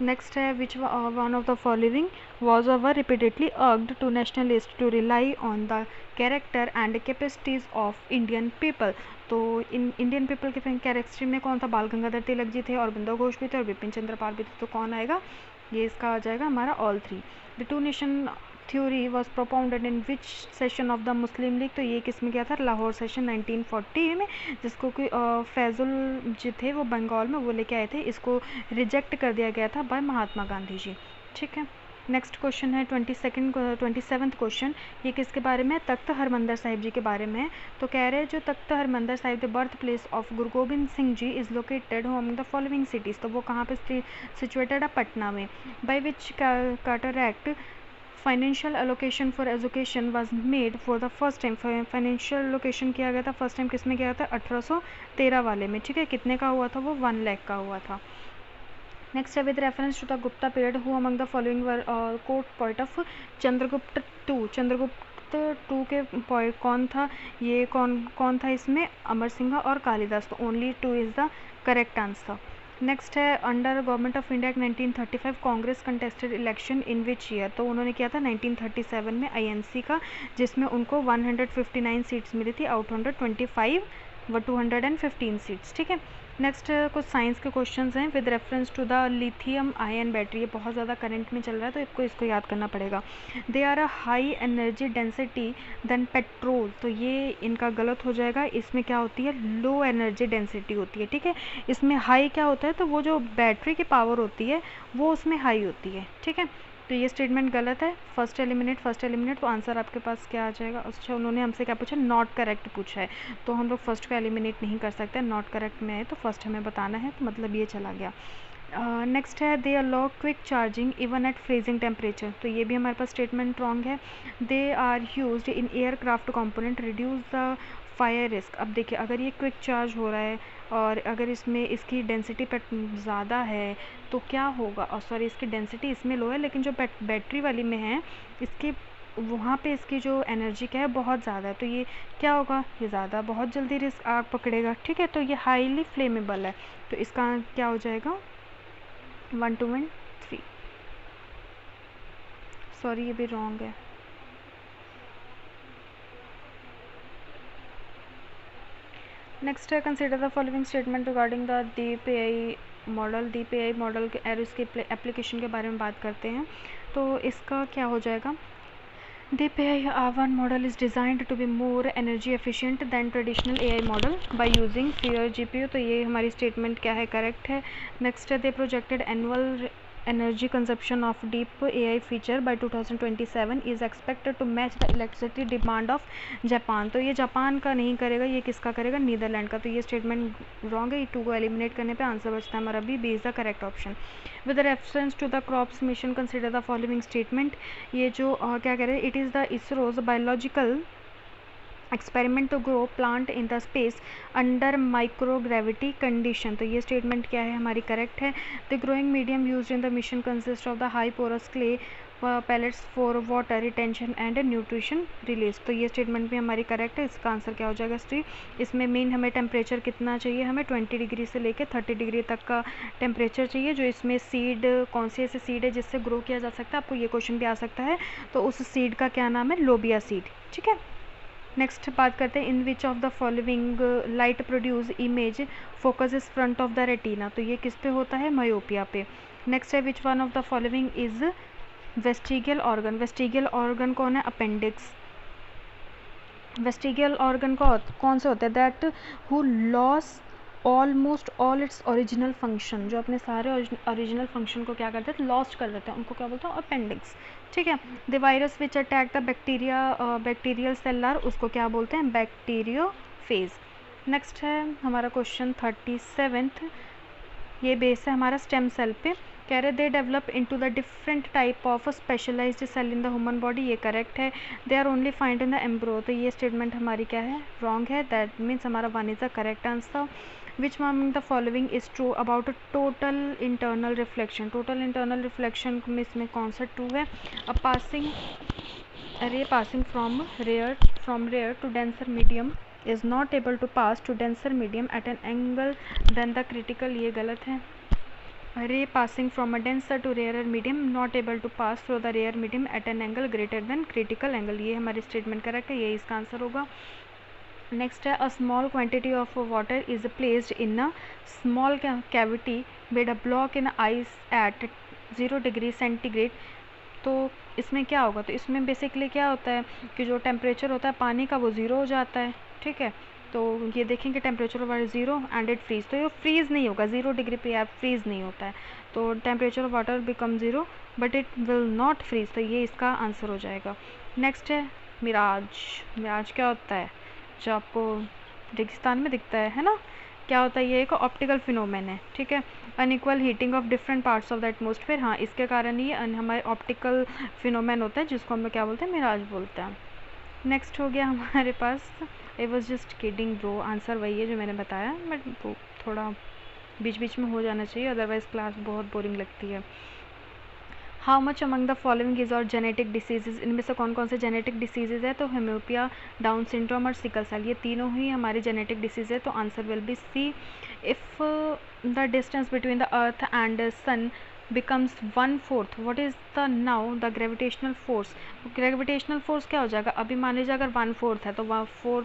नेक्स्ट है which one of the following was our repeatedly urged to nationalist to rely on the character and capacities of Indian people. तो इंडियन पीपल के कैरेक्टर में कौन था? बाल गंगाधर तिलक जी थे, अरबिंदो घोष भी थे और बिपिन चंद्र पाल भी थे। तो कौन आएगा? ये इसका आ जाएगा हमारा all 3। The two nation theory was propounded in which session of the Muslim league. तो ये किस में किया था? लाहौर सेशन 1940 में, जिसको कि फैजुल जी थे वो बंगाल में, वो लेके आए थे। इसको रिजेक्ट कर दिया गया था बाय महात्मा गांधी जी, ठीक है। नेक्स्ट क्वेश्चन है 27th क्वेश्चन, ये किसके बारे में? तख्त हरमंदिर साहिब जी के बारे में है। तो कह रहे हैं जो Takht Harmandir Sahib the birth place of Guru Gobind Singh ji is located among the following cities. तो वो कहाँ पे सिचुएटेड है? पटना में। By which charter act financial allocation for education was made for the first time, financial allocation किया गया था फर्स्ट टाइम किसमें किया गया था, 1813 वाले में, ठीक है। कितने का हुआ था वो, 1 लाख का हुआ था। नेक्स्ट है with reference to the Gupta period who among the following were court point of Chandragupta two, Chandragupta two के पॉइंट कौन था, ये कौन था इसमें, अमर सिंह और कालिदास, तो only 2 is the correct answer. Next है under government of India 1935 Congress contested election in which year, तो उन्होंने किया था 1937 में आईएनसी का, जिसमें उनको 159 सीट्स मिली थी आउट 125 व 215 सीट्स, ठीक है। नेक्स्ट कुछ साइंस के क्वेश्चंस हैं with reference to the lithium ion battery, ये बहुत ज़्यादा करंट में चल रहा है तो इसको याद करना पड़ेगा। They are a high energy density than petrol, तो ये इनका गलत हो जाएगा। इसमें क्या होती है, लो एनर्जी डेंसिटी होती है, ठीक है। इसमें हाई क्या होता है, तो वो जो बैटरी की पावर होती है वो उसमें हाई होती है, ठीक है। तो ये स्टेटमेंट गलत है। फर्स्ट एलिमिनेट, तो आंसर आपके पास क्या आ जाएगा। अच्छा, उन्होंने हमसे क्या पूछा, नॉट करेक्ट पूछा है, तो हम लोग फर्स्ट को एलिमिनेट नहीं कर सकते, नॉट करेक्ट में है तो फर्स्ट हमें बताना है, तो मतलब ये चला गया। नेक्स्ट है they allow quick charging even at freezing temperature, तो ये भी हमारे पास स्टेटमेंट रॉन्ग है। They are used in aircraft component reduce the fire risk, अब देखिए अगर ये क्विक चार्ज हो रहा है और अगर इसमें इसकी डेंसिटी ज़्यादा है तो क्या होगा, और सॉरी इसकी डेंसिटी इसमें लो है लेकिन जो बैटरी वाली में है इसकी वहाँ पे इसकी जो एनर्जी क्या है बहुत ज़्यादा है, तो ये क्या होगा, ये ज़्यादा बहुत जल्दी रिस्क आग पकड़ेगा, ठीक है। तो ये हाईली फ्लेमेबल है, तो इसका क्या हो जाएगा 1 2 1 3, सॉरी ये भी रॉन्ग है। नेक्स्ट है consider the following statement regarding the DPI model, DPI model के और इसके एप्लीकेशन के बारे में बात करते हैं, तो इसका क्या हो जाएगा, DPI R1 model is designed to be more energy efficient than traditional AI model by using freer GPU, तो ये हमारी स्टेटमेंट क्या है, करेक्ट है। नेक्स्ट है the projected annual energy consumption of deep AI feature by 2027 is expected to match the electricity demand of Japan, तो ये Japan का नहीं करेगा, ये किसका करेगा, नीदरलैंड का, तो ये स्टेटमेंट रॉन्ग है। ये 2 को एलिमिनेट करने पे आंसर बचता है हमारा B is the correct option. With reference to the crops mission consider the following statement, ये जो क्या कह रहे हैं, it is the ISRO's biological experiment to grow plant in the space under microgravity condition, तो ये स्टेटमेंट क्या है हमारी करेक्ट है। The growing medium used in the mission consist of the high porous clay pellets for water retention and nutrition release, तो ये statement भी हमारी करेक्ट है। इसका आंसर क्या हो जाएगा सी। इसमें मेन हमें टेम्परेचर कितना चाहिए, हमें 20 डिग्री से लेकर 30 डिग्री तक का टेम्परेचर चाहिए। जो इसमें सीड कौन सी ऐसी सीड है जिससे ग्रो किया जा सकता है, आपको ये क्वेश्चन भी आ सकता है, तो उस सीड का क्या नाम है, लोबिया सीड, ठीक है। नेक्स्ट बात करते हैं in which of the following light produce image focus is front of the retina, तो ये किस पे होता है, मायोपिया पे। नेक्स्ट है which one of the following is vestigial organ, vestigial organ कौन है, अपेंडिक्स। वेस्टिगियल ऑर्गन कौन से होते हैं, that who loss almost all its original function, जो अपने सारे ओरिजिनल फंक्शन को क्या करते हैं, लॉस्ट कर देते हैं, उनको क्या बोलते हैं, अपेंडिक्स, ठीक है। The virus which attack the bacterial seller, उसको क्या बोलते हैं, बैक्टीरियोफेज। नेक्स्ट है हमारा क्वेश्चन 37th, ये बेस है हमारा स्टेम सेल पे, कह रहे they develop into the different type of specialised cell in the human body, ये करेक्ट है। They are only find in the embryo, तो ये स्टेटमेंट हमारी क्या है, रॉन्ग है, दैट मीन्स हमारा 1 is the correct answer. Which among the following is true about total internal reflection, total internal reflection में इसमें कौन सा ट्रू है, अब passing ray passing from rare to denser medium is not able to pass to denser medium at an angle than the critical, ये गलत है। ray passing from a denser to rarer medium not able to pass through the rare medium at an angle greater than critical angle, ये हमारी statement correct है, ये इसका answer होगा। Next है a small quantity of water is placed in a small cavity with a block in ice eight 0 degree centigrade, तो इसमें क्या होगा, तो इसमें बेसिकली क्या होता है कि जो टेम्परेचर होता है पानी का वो ज़ीरो हो जाता है, ठीक है। तो ये देखेंगे temperature of water 0 and it freeze, तो ये फ्रीज़ नहीं होगा, 0 डिग्री पे आप फ्रीज़ नहीं होता है, तो temperature of water become 0 but it will not freeze, तो ये इसका आंसर हो जाएगा। नेक्स्ट है मिराज, मिराज क्या होता है, जो आपको रेगिस्तान में दिखता है ना, क्या होता है, ये एक ऑप्टिकल फिनोमेन है, ठीक है। Unequal heating of different parts of the atmosphere, हाँ इसके कारण ये हमारे ऑप्टिकल फिनोमेन होता है जिसको हम क्या बोलते हैं, मिराज बोलते हैं। नेक्स्ट हो गया हमारे पास, I was just kidding bro, answer वही है जो मैंने बताया, बट वो थोड़ा बीच बीच में हो जाना चाहिए, अदरवाइज क्लास बहुत बोरिंग लगती है। How much among the following is और जेनेटिक डिसीजेज, इनमें से कौन कौन से जेनेटिक डिसीजेज है, तो हेमियोपिया, डाउन सिंड्रोम और सिकल सेल, ये तीनों ही हमारी जेनेटिक डिसीज है, तो answer will be C. If the distance between the earth and sun becomes 1/4, what is the now the gravitational force, gravitational force क्या हो जाएगा, अभी मान लीजिए अगर 1/4 है तो 4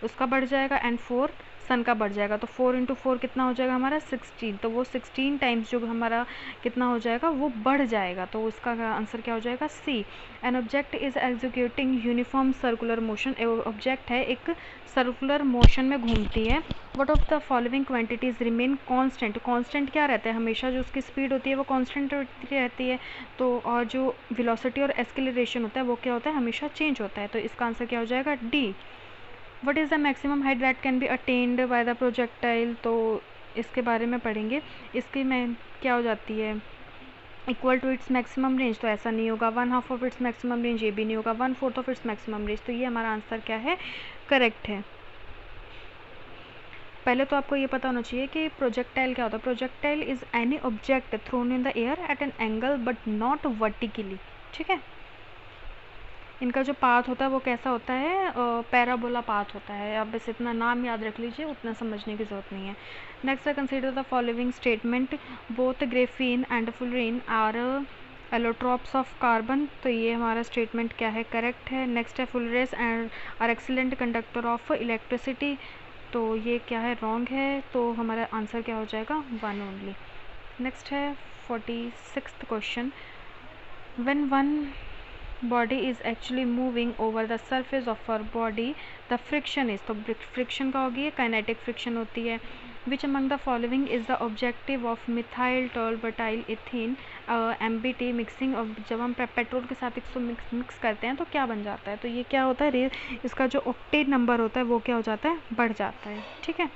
उसका बढ़ जाएगा एंड 4 सन का बढ़ जाएगा, तो 4 × 4 कितना हो जाएगा हमारा 16, तो वो 16 टाइम्स जो हमारा कितना हो जाएगा वो बढ़ जाएगा, तो उसका आंसर क्या हो जाएगा C. An object is executing uniform circular motion, object है एक सर्कुलर मोशन में घूमती है। What of the following quantities remain constant, constant क्या रहता है, हमेशा जो उसकी स्पीड होती है वो कांस्टेंट रहती है, तो और जो वेलोसिटी और एक्सेलरेशन होता है वो क्या होता है, हमेशा चेंज होता है, तो इसका आंसर क्या हो जाएगा D. What is the maximum height that can be attend by the projectile, तो इसके बारे में पढ़ेंगे, इसकी में क्या हो जाती है equal to its maximum range, तो ऐसा नहीं होगा, 1/2 ऑफ इट्स मैक्सिमम रेंज, ये भी नहीं होगा, 1/4 ऑफ इट्स मैक्सिमम रेंज, तो ये हमारा आंसर क्या है, करेक्ट है। पहले तो आपको ये पता होना चाहिए कि प्रोजेक्टाइल क्या होता है, projectile is any object thrown in the air at an angle but not vertically, ठीक है। इनका जो पाथ होता है वो कैसा होता है, पैराबोला पाथ होता है, आप बस इतना नाम याद रख लीजिए, उतना समझने की ज़रूरत नहीं है। नेक्स्ट है consider the following statement, both graphene and fullerene are allotropes of carbon, तो ये हमारा स्टेटमेंट क्या है, करेक्ट है। नेक्स्ट है fullerenes and are excellent conductor of electricity, तो ये क्या है, रॉन्ग है, तो हमारा आंसर क्या हो जाएगा 1 ओनली। नेक्स्ट है 46th question, when one body is actually moving over the surface of our body the friction is, तो फ्रिक्शन का होगी, काइनेटिक फ्रिक्शन होती है। Which among the following is the objective of methyl tert butyl ethene MBT mixing, और जब हम petrol के साथ इसको मिक्स करते हैं तो क्या बन जाता है, तो ये क्या होता है, इसका जो ऑक्टेन नंबर होता है वो क्या हो जाता है, बढ़ जाता है, ठीक है।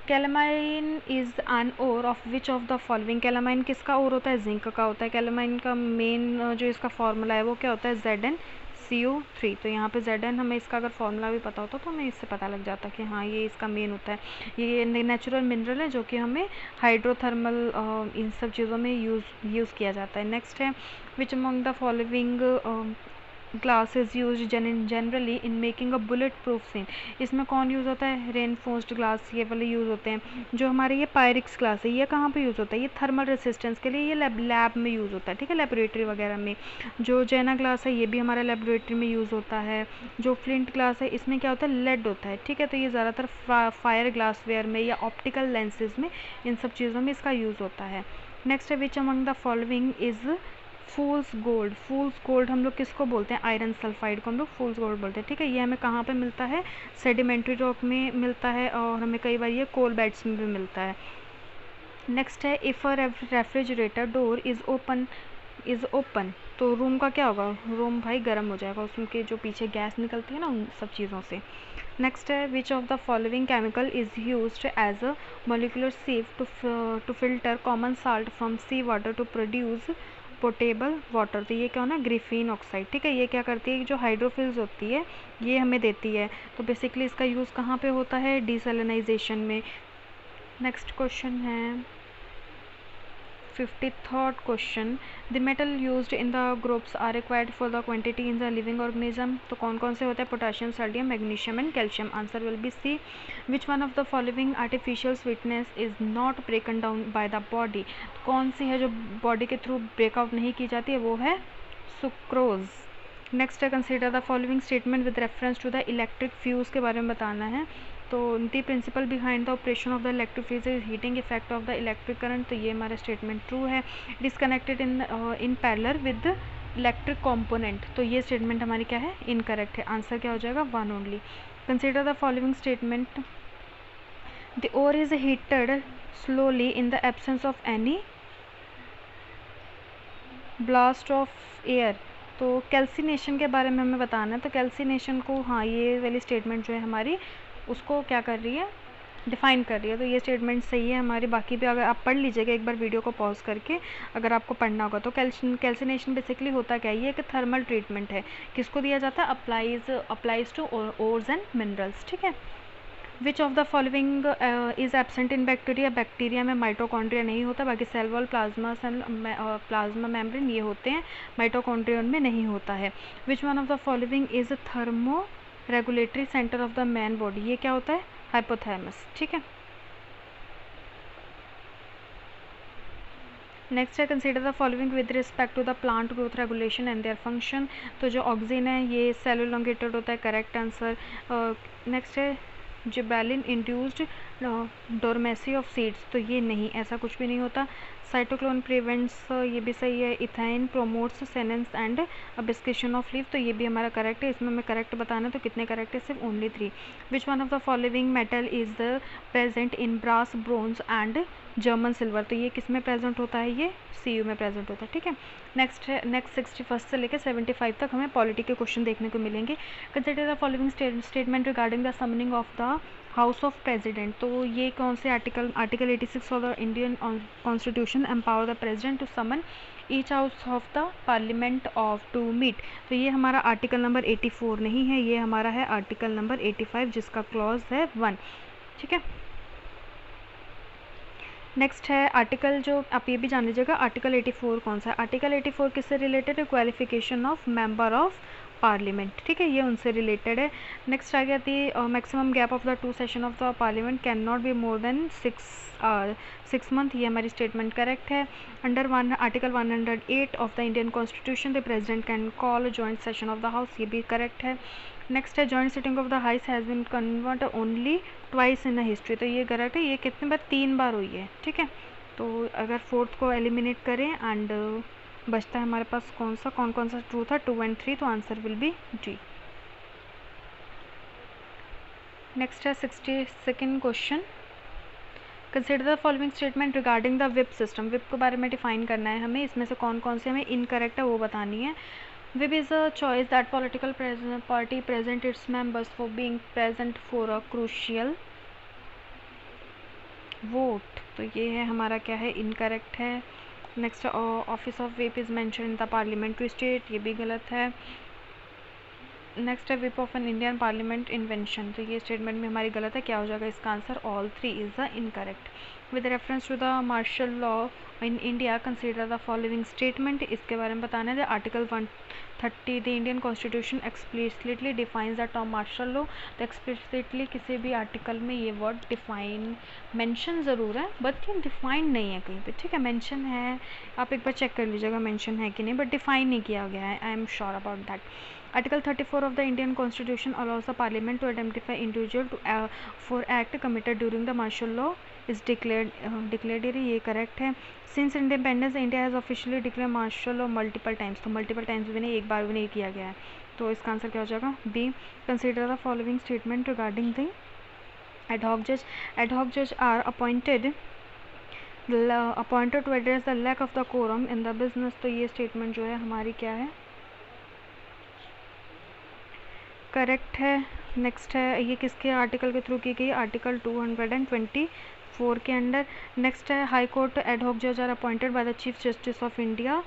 Calamine is an ore of which of the following, calamine किसका ओर होता है, जिंक का होता है। कैलामाइन का मेन जो इसका फार्मूला है वो क्या होता है, ZnCO3, तो यहाँ पे Zn हमें इसका अगर फार्मूला भी पता होता तो हमें इससे पता लग जाता कि हाँ ये इसका मेन होता है, ये नेचुरल मिनरल है जो कि हमें हाइड्रोथर्मल इन सब चीज़ों में यूज़ किया जाता है। नेक्स्ट है which among the following glass is use generally in making a bullet proof scene, इसमें कौन यूज़ होता है, रेनफोर्स्ड ग्लास, ये वाले यूज़ होते हैं। जो हमारे ये पायरिक्स ग्लास है ये कहाँ पे यूज़ होता है, ये थर्मल रेसिस्टेंस के लिए, ये लैब में यूज़ होता है, ठीक है, लेबोरेटरी वगैरह में। जो जैना ग्लास है ये भी हमारे लेबोरेटरी में यूज़ होता है। जो फ्लिंट ग्लास है इसमें क्या होता है, लेड होता है, ठीक है, तो ये ज़्यादातर फायर ग्लासवेयर में या ऑप्टिकल लेंसेज में, इन सब चीज़ों में इसका यूज़ होता है। नेक्स्ट है which among the following is fools gold, fools gold हम लोग किसको बोलते हैं, आयरन सल्फाइड को हम लोग फूल्स गोल्ड बोलते हैं, ठीक है। ये हमें कहाँ पे मिलता है, सेडिमेंट्री रॉक में मिलता है, और हमें कई बार ये कोल बेड्स में भी मिलता है। नेक्स्ट है if a refrigerator door is open, तो रूम का क्या होगा, रूम भाई गर्म हो जाएगा, उसमें के जो पीछे गैस निकलती है ना उन सब चीज़ों से। नेक्स्ट है which of the following chemical is used as a molecular sieve to filter common salt from sea water to produce potable water, तो ये क्या होना, ग्रिफीन ऑक्साइड, ठीक है। ये क्या करती है, जो हाइड्रोफिल्स होती है ये हमें देती है, तो बेसिकली इसका यूज़ कहाँ पे होता है, डिसैलिनाइजेशन में। नेक्स्ट क्वेश्चन है 53rd question, the metal used in the groups are required for the quantity in the living organism, तो कौन कौन से होते हैं, potassium, sodium, magnesium and calcium, answer will be C. Which one of the following artificial sweetness is not broken down by the body, कौन सी है जो बॉडी के थ्रू ब्रेकआउट नहीं की जाती है, वो है सुक्रोज। नेक्स्ट है consider the following statement with reference to the electric fuse के बारे में बताना है, तो the principle behind the operation of the electric fuse is heating effect of the electric current, तो ये हमारा स्टेटमेंट ट्रू है। Disconnected in parallel with electric component, तो ये स्टेटमेंट हमारी क्या है, इनकरेक्ट है, आंसर क्या हो जाएगा 1 only. Consider the following statement, the ore is heated slowly in the absence of any blast of air, तो कैल्सिनेशन के बारे में हमें बताना है, तो कैल्सिनेशन को हाँ ये वाली स्टेटमेंट जो है हमारी उसको क्या कर रही है, डिफाइन कर रही है। तो ये स्टेटमेंट सही है हमारी। बाकी भी अगर आप पढ़ लीजिएगा एक बार वीडियो को पॉज करके, अगर आपको पढ़ना होगा तो। कैल्सिनेशन बेसिकली होता क्या है, ये एक थर्मल ट्रीटमेंट है। किसको दिया जाता है, applies to ores and minerals, ठीक है। Which of the following is absent in bacteria, bacteria में माइटोकॉन्ड्रिया नहीं होता, बाकी cell wall, plasma cell, plasma membrane ये होते हैं, माइटोकॉन्ड्रिया उनमें नहीं होता है। Which one of the following is thermo regulatory centre of the man body, ये क्या होता है, हाइपोथैलेमस, ठीक है। नेक्स्ट है consider the following with respect to the plant growth regulation and their function. तो जो ऑक्सीजन है ये सेल एलोंगेटेड होता है, करेक्ट आंसर। नेक्स्ट है जिबैलिन इंड्यूस्ड डोरमेसी ऑफ सीड्स, तो ये नहीं, ऐसा कुछ भी नहीं होता। साइटोक्रोम प्रिवेंट्स, ये भी सही है। Ethyne promotes senescence and abscission of leaf, तो ये भी हमारा करेक्ट है। इसमें हमें करेक्ट बताना है, तो कितने करेक्ट है, सिर्फ only 3। Which one of the following metal is the present in brass, bronze and German silver, तो ये किस में प्रेजेंट होता है, ये CU में प्रेजेंट होता है, ठीक है। नेक्स्ट है, नेक्स्ट 61 से लेकर 75 तक हमें पॉलिटी के क्वेश्चन देखने को मिलेंगे। Consider the following statement regarding the summoning of the house of president, तो ये कौन से article 86 of the Indian constitution empower the president to summon each house of the parliament of to meet, तो ये हमारा आर्टिकल नंबर 84 नहीं है, ये हमारा है आर्टिकल नंबर 85 जिसका क्लॉज है 1, ठीक है। नेक्स्ट है आर्टिकल, जो आप ये भी जान लीजिएगा आर्टिकल 84 कौन सा है। आर्टिकल 84 किससे रिलेटेड है, qualification of member of parliament, ठीक है, ये उनसे रिलेटेड है। नेक्स्ट आ गया थी maximum gap of the 2 session of the parliament can not be more than 6 month, ये हमारी स्टेटमेंट करेक्ट है। Under article 108 of the Indian constitution the president can call joint session of the house, ये भी correct है। Next है joint sitting of the house has been convert only twice in history, तो ये correct है, ये कितने बार, 3 बार हुई है, ठीक है। तो अगर 4th को एलिमिनेट करें एंड बचता है हमारे पास कौन सा ट्रू था, 2 and 3, तो answer will B D। Next है 62nd question. Consider the following statement regarding the whip system, whip के बारे में डिफाइन करना है हमें, इसमें से कौन कौन से हमें इनकरेक्ट है वो बतानी है। Whip is a choice that political party present its members for being present for a crucial vote, तो ये है हमारा क्या है, इनकरेक्ट है। Next office of whip is mention in the parliamentary state, ये भी गलत है। नेक्स्ट है whip of an Indian parliament invention, तो ये स्टेटमेंट में हमारी गलत है, क्या हो जाएगा इसका answer, all 3 is the incorrect. With reference to the martial law in India consider the following statement, इसके बारे में बताना है। Article 130 the Indian constitution explicitly defines the term martial law, तो एक्सप्लिसिटली किसी भी आर्टिकल में ये वर्ड डिफाइन मेंशन ज़रूर है, बट ये डिफाइन नहीं है कहीं पे, ठीक है। मेंशन है, आप एक बार चेक कर लीजिएगा मेंशन है कि नहीं, बट डिफाइन नहीं किया गया है, I am sure about that. Article 34 of the Indian Constitution allows the Parliament to identify individual for act committed during the martial law is declared ये correct है। Since independence India has officially declared martial law multiple times, तो multiple times भी नहीं, एक बार भी नहीं किया गया है, तो इसका आंसर क्या हो जाएगा, B। Consider the following statement regarding the ad hoc judge. Ad hoc judge are appointed to address the lack of the quorum in the business, तो ये statement जो है हमारी क्या है, करेक्ट है। नेक्स्ट है ये किसके आर्टिकल के थ्रू की गई, आर्टिकल 224 के अंडर। नेक्स्ट है हाई कोर्ट एड हॉक जज are appointed by the chief justice of India,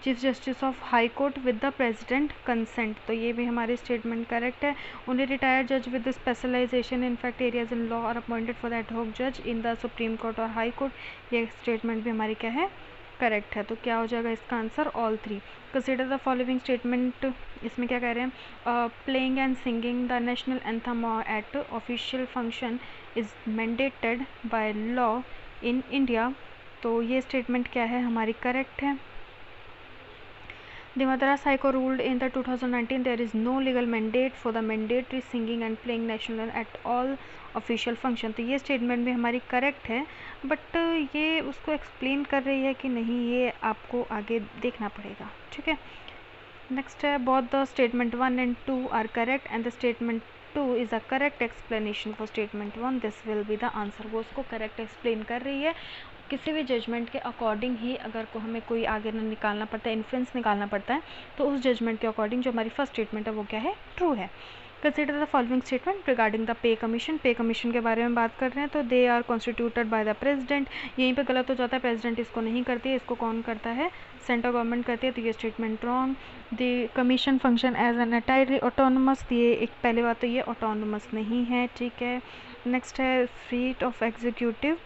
chief justice of high court with the president consent, तो ये भी हमारी स्टेटमेंट करेक्ट है। ओनली रिटायर्ड जज with specialisation in fact areas in law are appointed for the ad hoc जज in the supreme court और high court, ये statement भी हमारी क्या है, करेक्ट है। तो क्या हो जाएगा इसका answer, all 3। Consider the following statement, इसमें क्या कह रहे हैं, playing and singing the national anthem at official function is mandated by law in India, तो ये स्टेटमेंट क्या है हमारी, करेक्ट है। The Madras High Court ruled in the 2019 there is no legal mandate for the mandatory singing and playing national at all official function, तो ये statement भी हमारी करेक्ट है, बट ये उसको एक्सप्लेन कर रही है कि नहीं, ये आपको आगे देखना पड़ेगा, ठीक है। नेक्स्ट है both the statement 1 and 2 are correct and the statement 2 is a correct explanation for statement 1, this will be the answer, वो उसको करेक्ट एक्सप्लेन कर रही है। किसी भी जजमेंट के अकॉर्डिंग ही अगर को हमें कोई आगे ना निकालना पड़ता है, इन्फ्रेंस निकालना पड़ता है, तो उस जजमेंट के अकॉर्डिंग जो हमारी फर्स्ट स्टेटमेंट है वो क्या है, ट्रू है। Consider the following statement regarding the pay commission. Pay commission के बारे में बात कर रहे हैं, तो they are constituted by the president. यहीं पे गलत हो जाता है, प्रेसिडेंट इसको नहीं करती है, इसको कौन करता है, सेंट्रल गवर्नमेंट करती है, तो ये statement wrong. The commission function as an entirely autonomous, ये एक पहली बात तो ये ऑटोनोमस नहीं है, ठीक है। नेक्स्ट है feet of executive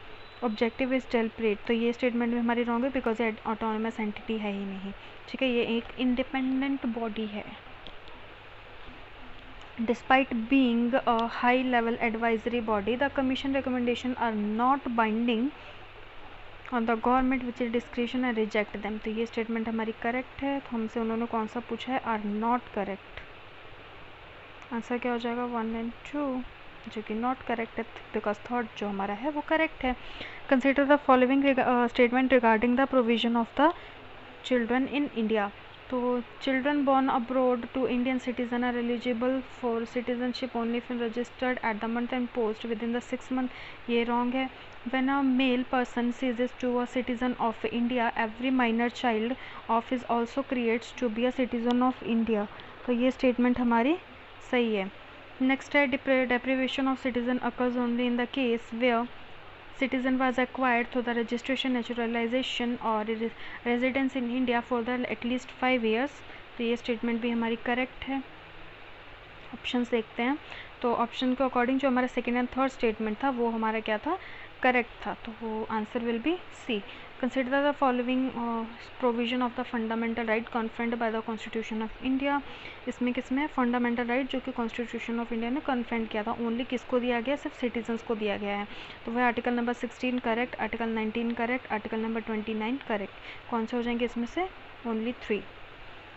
objective is deliberate, तो ये स्टेटमेंट भी हमारी रॉन्ग है बिकॉज ये ऑटोनोमस एंटिटी है ही नहीं, ठीक है, ये एक इंडिपेंडेंट बॉडी है। Despite being a high-level advisory body, the Commission recommendations are not binding on the government, which is discretion and reject them। तो ये स्टेटमेंट हमारी करेक्ट है। तो हमसे उन्होंने कौन सा पूछा है, आर नॉट करेक्ट। आंसर क्या हो जाएगा 1 and 2, जो कि नॉट करेक्ट है बिकॉज थर्ड जो हमारा है वो करेक्ट है। Consider the following statement regarding the provision of the children in India. तो children born abroad to Indian citizen are eligible for citizenship only if registered at the month and post within the 6 month, ये wrong है। When a male person ceases to a citizen of India, every minor child of is also creates to be a citizen of India, तो ये statement हमारी सही है। Next है deprivation of citizen occurs only in the case where citizen was acquired through the registration, naturalization or residence in India for the at least 5 years, तो ये statement भी हमारी करेक्ट है। ऑप्शंस देखते हैं, तो ऑप्शन के अकॉर्डिंग जो हमारा सेकेंड एंड थर्ड स्टेटमेंट था वो हमारा क्या था, करेक्ट था, तो वो answer will be C. Consider the following provision of the fundamental right conferred by the constitution of India. इसमें किसमें फंडामेंटल राइट जो कि कॉन्स्टिट्यूशन ऑफ इंडिया ने कन्फर्ड किया था, ओनली किसको दिया गया, सिर्फ सिटीजन्स को दिया गया है, तो वह article number 16 correct, article 19 correct, article number 29 correct. कौन से हो जाएंगे इसमें से, only 3।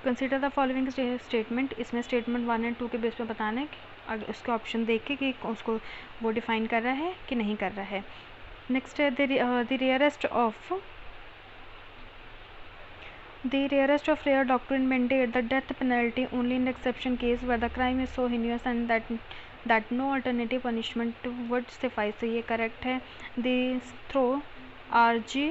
Consider the following statement, इसमें स्टेटमेंट 1 and 2 के बेस पे बताना है कि उसके ऑप्शन देख के कि उसको वो डिफाइन कर रहा है कि नहीं कर रहा है। नेक्स्ट है the rarest of rare doctrine mandate the death penalty only in exception case where the crime is so heinous and that no alternative punishment would suffice, तो ये करेक्ट है। The throw RG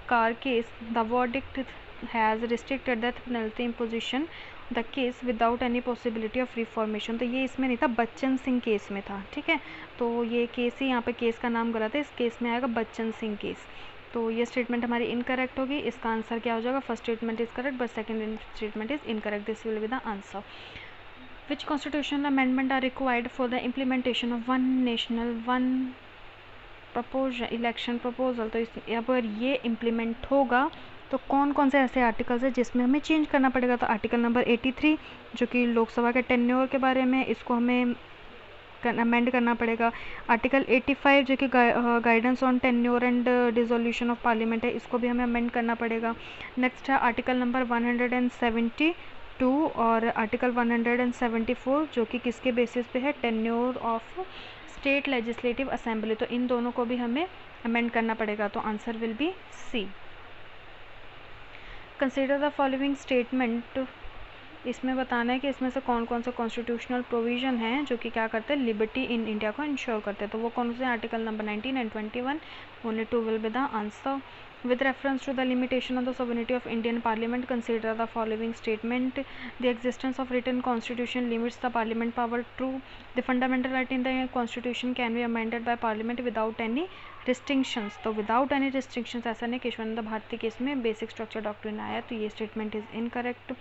Kar case the verdict has restricted death penalty imposition the case without any possibility of reformation, तो ये इसमें नहीं था, Bachchan Singh case में था, ठीक है, तो ये केस ही यहाँ पे केस का नाम गलत है, इस केस में आएगा बच्चन सिंह केस, तो ये स्टेटमेंट हमारी इनकरेक्ट होगी। इसका आंसर क्या हो जाएगा, first statement is correct but second statement is incorrect, this will be the answer. Which constitutional amendment are required for the implementation of one nation one propose election proposal, तो अगर ये implement होगा तो कौन कौन से ऐसे आर्टिकल्स है जिसमें हमें चेंज करना पड़ेगा, तो आर्टिकल नंबर 83 जो कि लोकसभा के टेन्योर के बारे में, इसको हमें अमेंड करना पड़ेगा। आर्टिकल 85 जो कि guidance on tenure and dissolution of parliament है, इसको भी हमें अमेंड करना पड़ेगा। नेक्स्ट है आर्टिकल नंबर 172 और आर्टिकल 174 जो कि किसके बेसिस पे है, tenure of state legislative assembly, तो इन दोनों को भी हमें अमेंड करना पड़ेगा, तो answer will be C. Consider the following statement, इसमें बताना है कि इसमें से कौन कौन सा कॉन्स्टिट्यूशनल प्रोविजन है जो कि क्या करते हैं, लिबर्टी इन इंडिया को इंश्योर करते हैं, तो वो कौन से article number 19 and 21, only 2 will be the answer. With reference to the limitation of the sovereignty of Indian Parliament, consider the following statement: the existence of written constitution limits the Parliament power. True. The fundamental right in the constitution can be amended by Parliament without any restrictions. तो without any restrictions ऐसा नहीं, Keshavananda Bharti case में basic structure doctrine आया, तो ये statement is incorrect.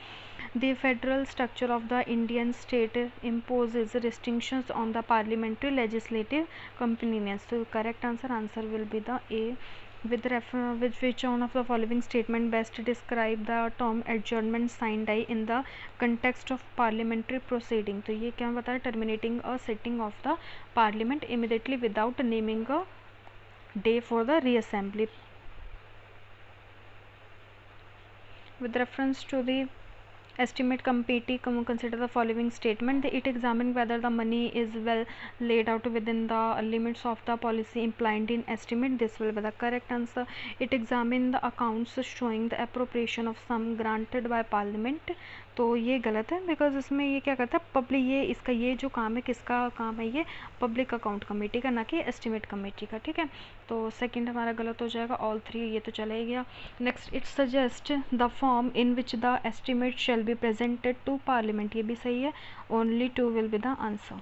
The federal structure of the Indian state imposes restrictions on the parliamentary legislative competence. So correct answer will be the A. With which one of the following statement best describe the term adjournment sine die in the context of parliamentary proceeding, तो ये क्या बता रहा है, terminating a sitting of the parliament immediately without naming a day for the reassembly. With reference to the estimate committee, consider the following statement: it examined whether the money is well laid out within the limits of the policy implied in estimate, this will be the correct answer. It examined the accounts showing the appropriation of sum granted by parliament, तो ये गलत है, because इसमें ये क्या करता है, public, ये इसका ये जो काम है, किसका काम है, ये पब्लिक अकाउंट कमेटी का, ना कि एस्टिमेट कमेटी का, ठीक है। तो सेकंड हमारा गलत हो जाएगा, ऑल थ्री ये तो चला ही गया। Next, it suggest the form in which the estimate shall be presented to parliament, ये भी सही है, only 2 will be the answer.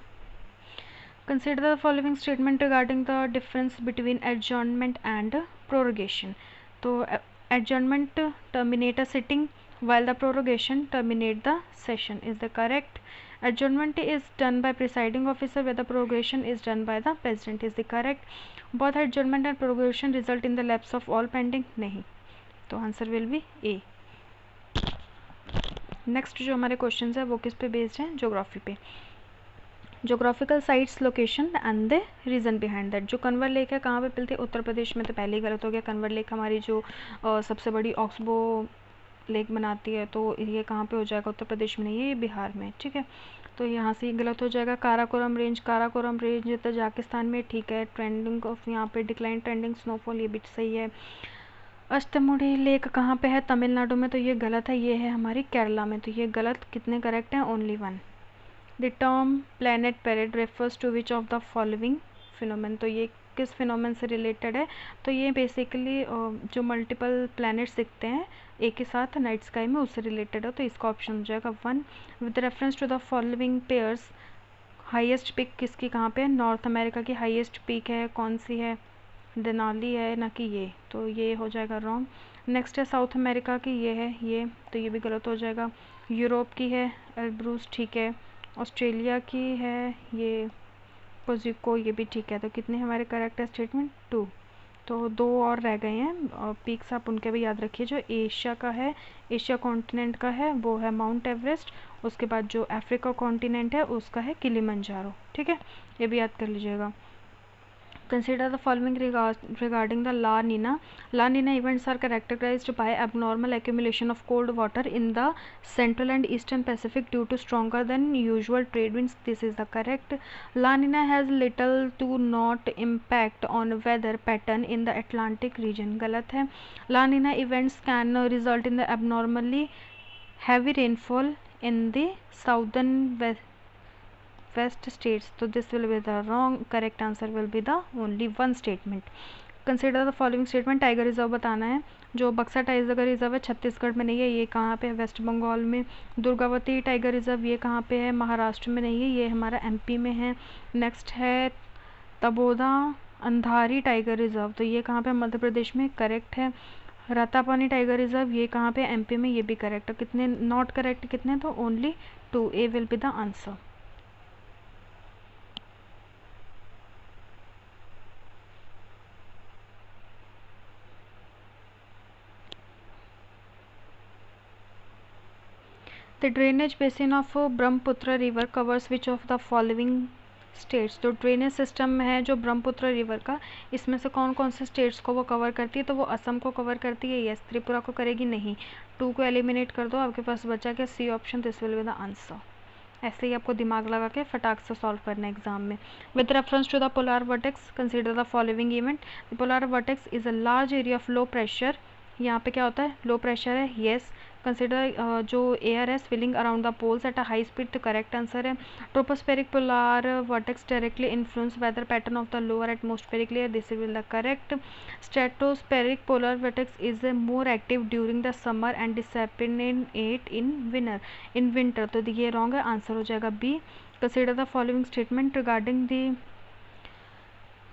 Consider the following statement regarding the difference between adjournment and prorogation. तो adjournment terminate a sitting while the prorogation terminate the session. Is the correct? Adjournment is done by presiding officer where the prorogation is done by the president. Is the correct? Both adjournment and prorogation result in the lapse of all pending. नहीं, तो answer will be A. Next जो हमारे question है वो किस पे based हैं, geography पे। Geographical sites, location and the reason behind that. जो कन्वर लेक है कहाँ पे मिलती है, उत्तर प्रदेश में, तो पहले ही गलत हो गया। कन्वर लेक हमारी जो सबसे बड़ी ऑक्सबो लेक बनाती है, तो ये कहाँ पे हो जाएगा, उत्तर प्रदेश में नहीं है, ये बिहार में, ठीक है। तो यहाँ से गलत हो जाएगा। Karakoram range, Karakoram range Tajikistan में, ठीक है। ट्रेंडिंग ऑफ यहाँ पे डिक्लाइन ट्रेंडिंग स्नोफॉल, ये भी सही है। अष्टमुडी लेक कहाँ पे है, तमिलनाडु में, तो ये गलत है, ये है हमारी केरला में, तो ये गलत। कितने करेक्ट हैं, only 1। The term planet parade refers to which of the following phenomenon, तो ये किस फिनोमेन से रिलेटेड है, तो ये बेसिकली जो मल्टीपल प्लैनेट्स दिखते हैं एक ही साथ नाइट स्काई में, उससे रिलेटेड है, तो इसका ऑप्शन हो जाएगा 1। With reference to the following pairs, highest peak किसकी कहाँ पे है, नॉर्थ अमेरिका की हाईएस्ट पीक है, कौन सी है, देनाली है, ना कि ये, तो ये हो जाएगा रॉन्ग। नेक्स्ट है साउथ अमेरिका की, ये है ये, तो ये भी गलत हो जाएगा। यूरोप की है एल्ब्रूस, ठीक है। ऑस्ट्रेलिया की है ये पोजिको, ये भी ठीक है। तो कितने हमारे करेक्ट है स्टेटमेंट, 2। तो 2 और रह गए हैं, और पीक्स आप उनके भी याद रखिए। जो एशिया का है, एशिया कॉन्टिनेंट का है, वो है माउंट एवरेस्ट। उसके बाद जो अफ्रीका कॉन्टिनेंट है उसका है किलिमंजारो, ठीक है, ये भी याद कर लीजिएगा। Consider the following regarding the La Nina. La Nina events are characterized by abnormal accumulation of cold water in the central and eastern Pacific due to stronger than usual trade winds. This is the correct. La Nina has little to not impact on weather pattern in the Atlantic region. गलत है। La Nina events can result in the abnormally heavy rainfall in the southern west states, so this will be the wrong. Correct answer will be the only 1 statement. Consider the following statement. Tiger reserve बताना है। जो बक्सा tiger reserve है छत्तीसगढ़ में नहीं है, ये कहाँ पे है, वेस्ट बंगाल में। दुर्गावती टाइगर रिजर्व ये कहाँ पे है, महाराष्ट्र में नहीं है, ये हमारा एमपी में है। नेक्स्ट है तबोदा अंधारी टाइगर रिजर्व, तो ये कहाँ पे, मध्य प्रदेश में, करेक्ट है। रातापानी टाइगर रिजर्व ये कहाँ पे, एमपी में, ये भी करेक्ट है। कितने नॉट करेक्ट, कितने, तो only 2। A will be the answer. The drainage basin of Brahmaputra river covers which of the following states. तो ड्रेनेज सिस्टम है जो ब्रह्मपुत्र रिवर का, इसमें से कौन कौन से स्टेट्स को वो कवर करती है, तो वो असम को कवर करती है, यस। त्रिपुरा को करेगी, नहीं। 2 को एलिमिनेट कर दो, आपके पास बचा क्या, C option, this will be the answer. ऐसे ही आपको दिमाग लगा के फटाक से सॉल्व करना है एग्जाम में। With reference to the polar vortex, consider the following event. The polar vortex is a large area of low pressure, यहाँ पे क्या होता है, लो प्रेशर है, यस। कंसिडर जो एयर है swirling around the poles at a high speed, तो correct answer है। Tropospheric polar vortex directly influence weather pattern of the lower atmospheric layer, this will the correct. Stratospheric polar vortex is more active during the summer and disseminate in winter, तो ये wrong है, answer हो जाएगा B. Consider the following statement regarding the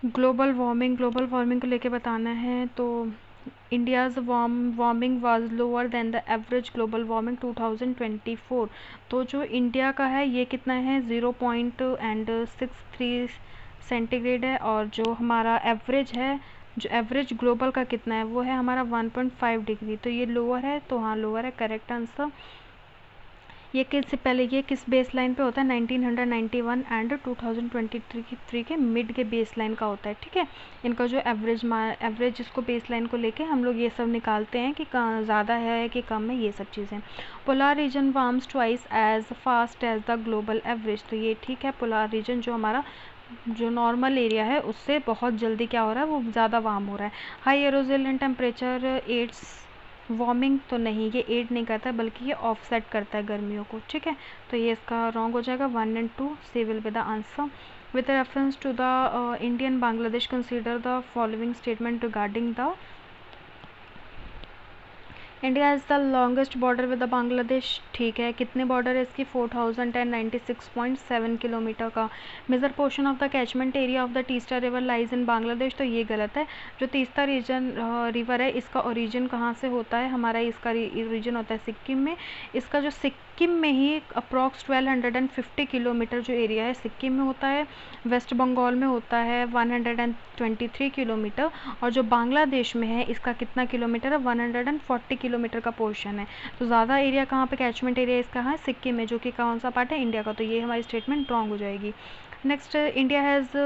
global warming. Global warming को लेके बताना है, तो India's warming was lower than the average global warming 2024। तो जो इंडिया का है ये कितना है, 0.63 सेंटीग्रेड है, और जो हमारा एवरेज है, जो एवरेज ग्लोबल का कितना है, वो है हमारा 1.5 डिग्री, तो ये लोअर है, तो हाँ लोअर है, करेक्ट आंसर। ये किस पहले ये किस बेस लाइन पे होता है, 1991 एंड 2023 के मिड के बेस लाइन का होता है, ठीक है। इनका जो एवरेज इसको बेस लाइन को लेके हम लोग ये सब निकालते हैं कि ज़्यादा है कि कम है, ये सब चीज़ें। Polar region warms twice as fast as the global average, तो ये ठीक है। पोलर रीजन जो हमारा जो नॉर्मल एरिया है उससे बहुत जल्दी क्या हो रहा है, वो ज़्यादा वार्म हो रहा है। हाई एरोजियल टेम्परेचर एड्स वार्मिंग तो नहीं, ये एड नहीं करता है बल्कि ये ऑफसेट करता है गर्मियों को, ठीक है। तो ये इसका रॉन्ग हो जाएगा, 1 and 2 C will be the answer. With reference to the Indian Bangladesh consider the following statement regarding the India is the longest border with the Bangladesh, ठीक है। कितने बॉर्डर है इसकी, 4096.7 किलोमीटर का। Major portion of the catchment area of the Teesta river lies in Bangladesh, तो ये गलत है। जो तीस्ता रीजन रिवर है इसका ओरिजिन कहाँ से होता है, हमारा इसका ओरिजिन होता है सिक्किम में। इसका जो सिक्किम में ही अप्रॉक्स 1250 किलोमीटर जो एरिया है सिक्किम में होता है। वेस्ट बंगाल में होता है 123 किलोमीटर, और जो बांग्लादेश में है इसका कितना किलोमीटर है, 140 किलोमीटर का पोर्शन है। तो ज़्यादा एरिया कहाँ पे, कैचमेंट एरिया इसका है सिक्किम में, जो कि कौन सा पार्ट है, इंडिया का। तो ये हमारी स्टेटमेंट रॉन्ग हो जाएगी। Next, India has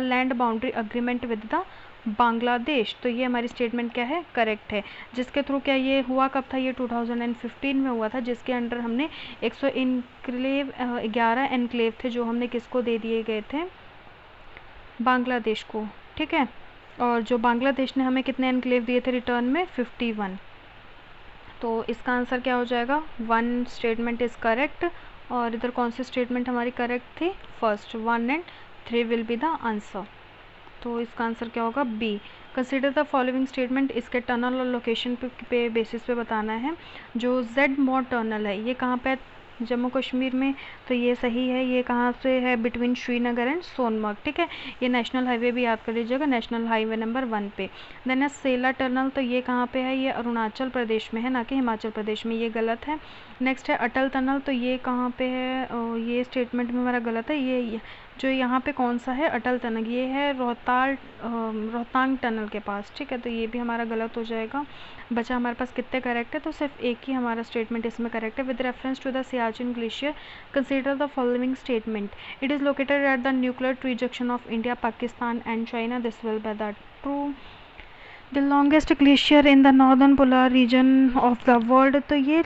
land boundary agreement with the Bangladesh, तो ये हमारी स्टेटमेंट क्या है, करेक्ट है। जिसके थ्रू क्या ये हुआ कब था, ये 2015 में हुआ था, जिसके अंडर हमने 11 एनक्लेव थे जो हमने किसको दे दिए गए थे, बांग्लादेश को, ठीक है। और जो बांग्लादेश ने हमें कितने एनक्लेव दिए थे रिटर्न में, 51। तो इसका आंसर क्या हो जाएगा, 1 स्टेटमेंट इज़ करेक्ट। और इधर कौन सी स्टेटमेंट हमारी करेक्ट थी, first, 1 and 3 will be the answer. तो इसका आंसर क्या होगा, B. Consider the following statement, इसके टनल और लोकेशन पे बेसिस पे बताना है। जो जेड मॉड टनल है ये कहाँ पे, जम्मू कश्मीर में, तो ये सही है। ये कहाँ से है, बिटवीन श्रीनगर एंड सोनमर्ग, ठीक है। ये नेशनल हाईवे भी याद कर लीजिएगा, नेशनल हाईवे नंबर 1 पे। देन है सेला टनल, तो ये कहाँ पे है, ये अरुणाचल प्रदेश में है, ना कि हिमाचल प्रदेश में, ये गलत है। नेक्स्ट है अटल टनल, तो ये कहाँ पे है, ये स्टेटमेंट में हमारा गलत है। ये जो यहाँ पे कौन सा है अटल टनल, ये है रोहतांग टनल के पास, ठीक है। तो ये भी हमारा गलत हो जाएगा। बचा हमारे पास कितने करेक्ट है, तो सिर्फ एक ही हमारा स्टेटमेंट इसमें करेक्ट है। With reference to the Siachen glacier consider the following statement, it is located at the nuclear tree junction of India, Pakistan and China, this will be the true. The longest glacier in the northern polar region of the world, तो ये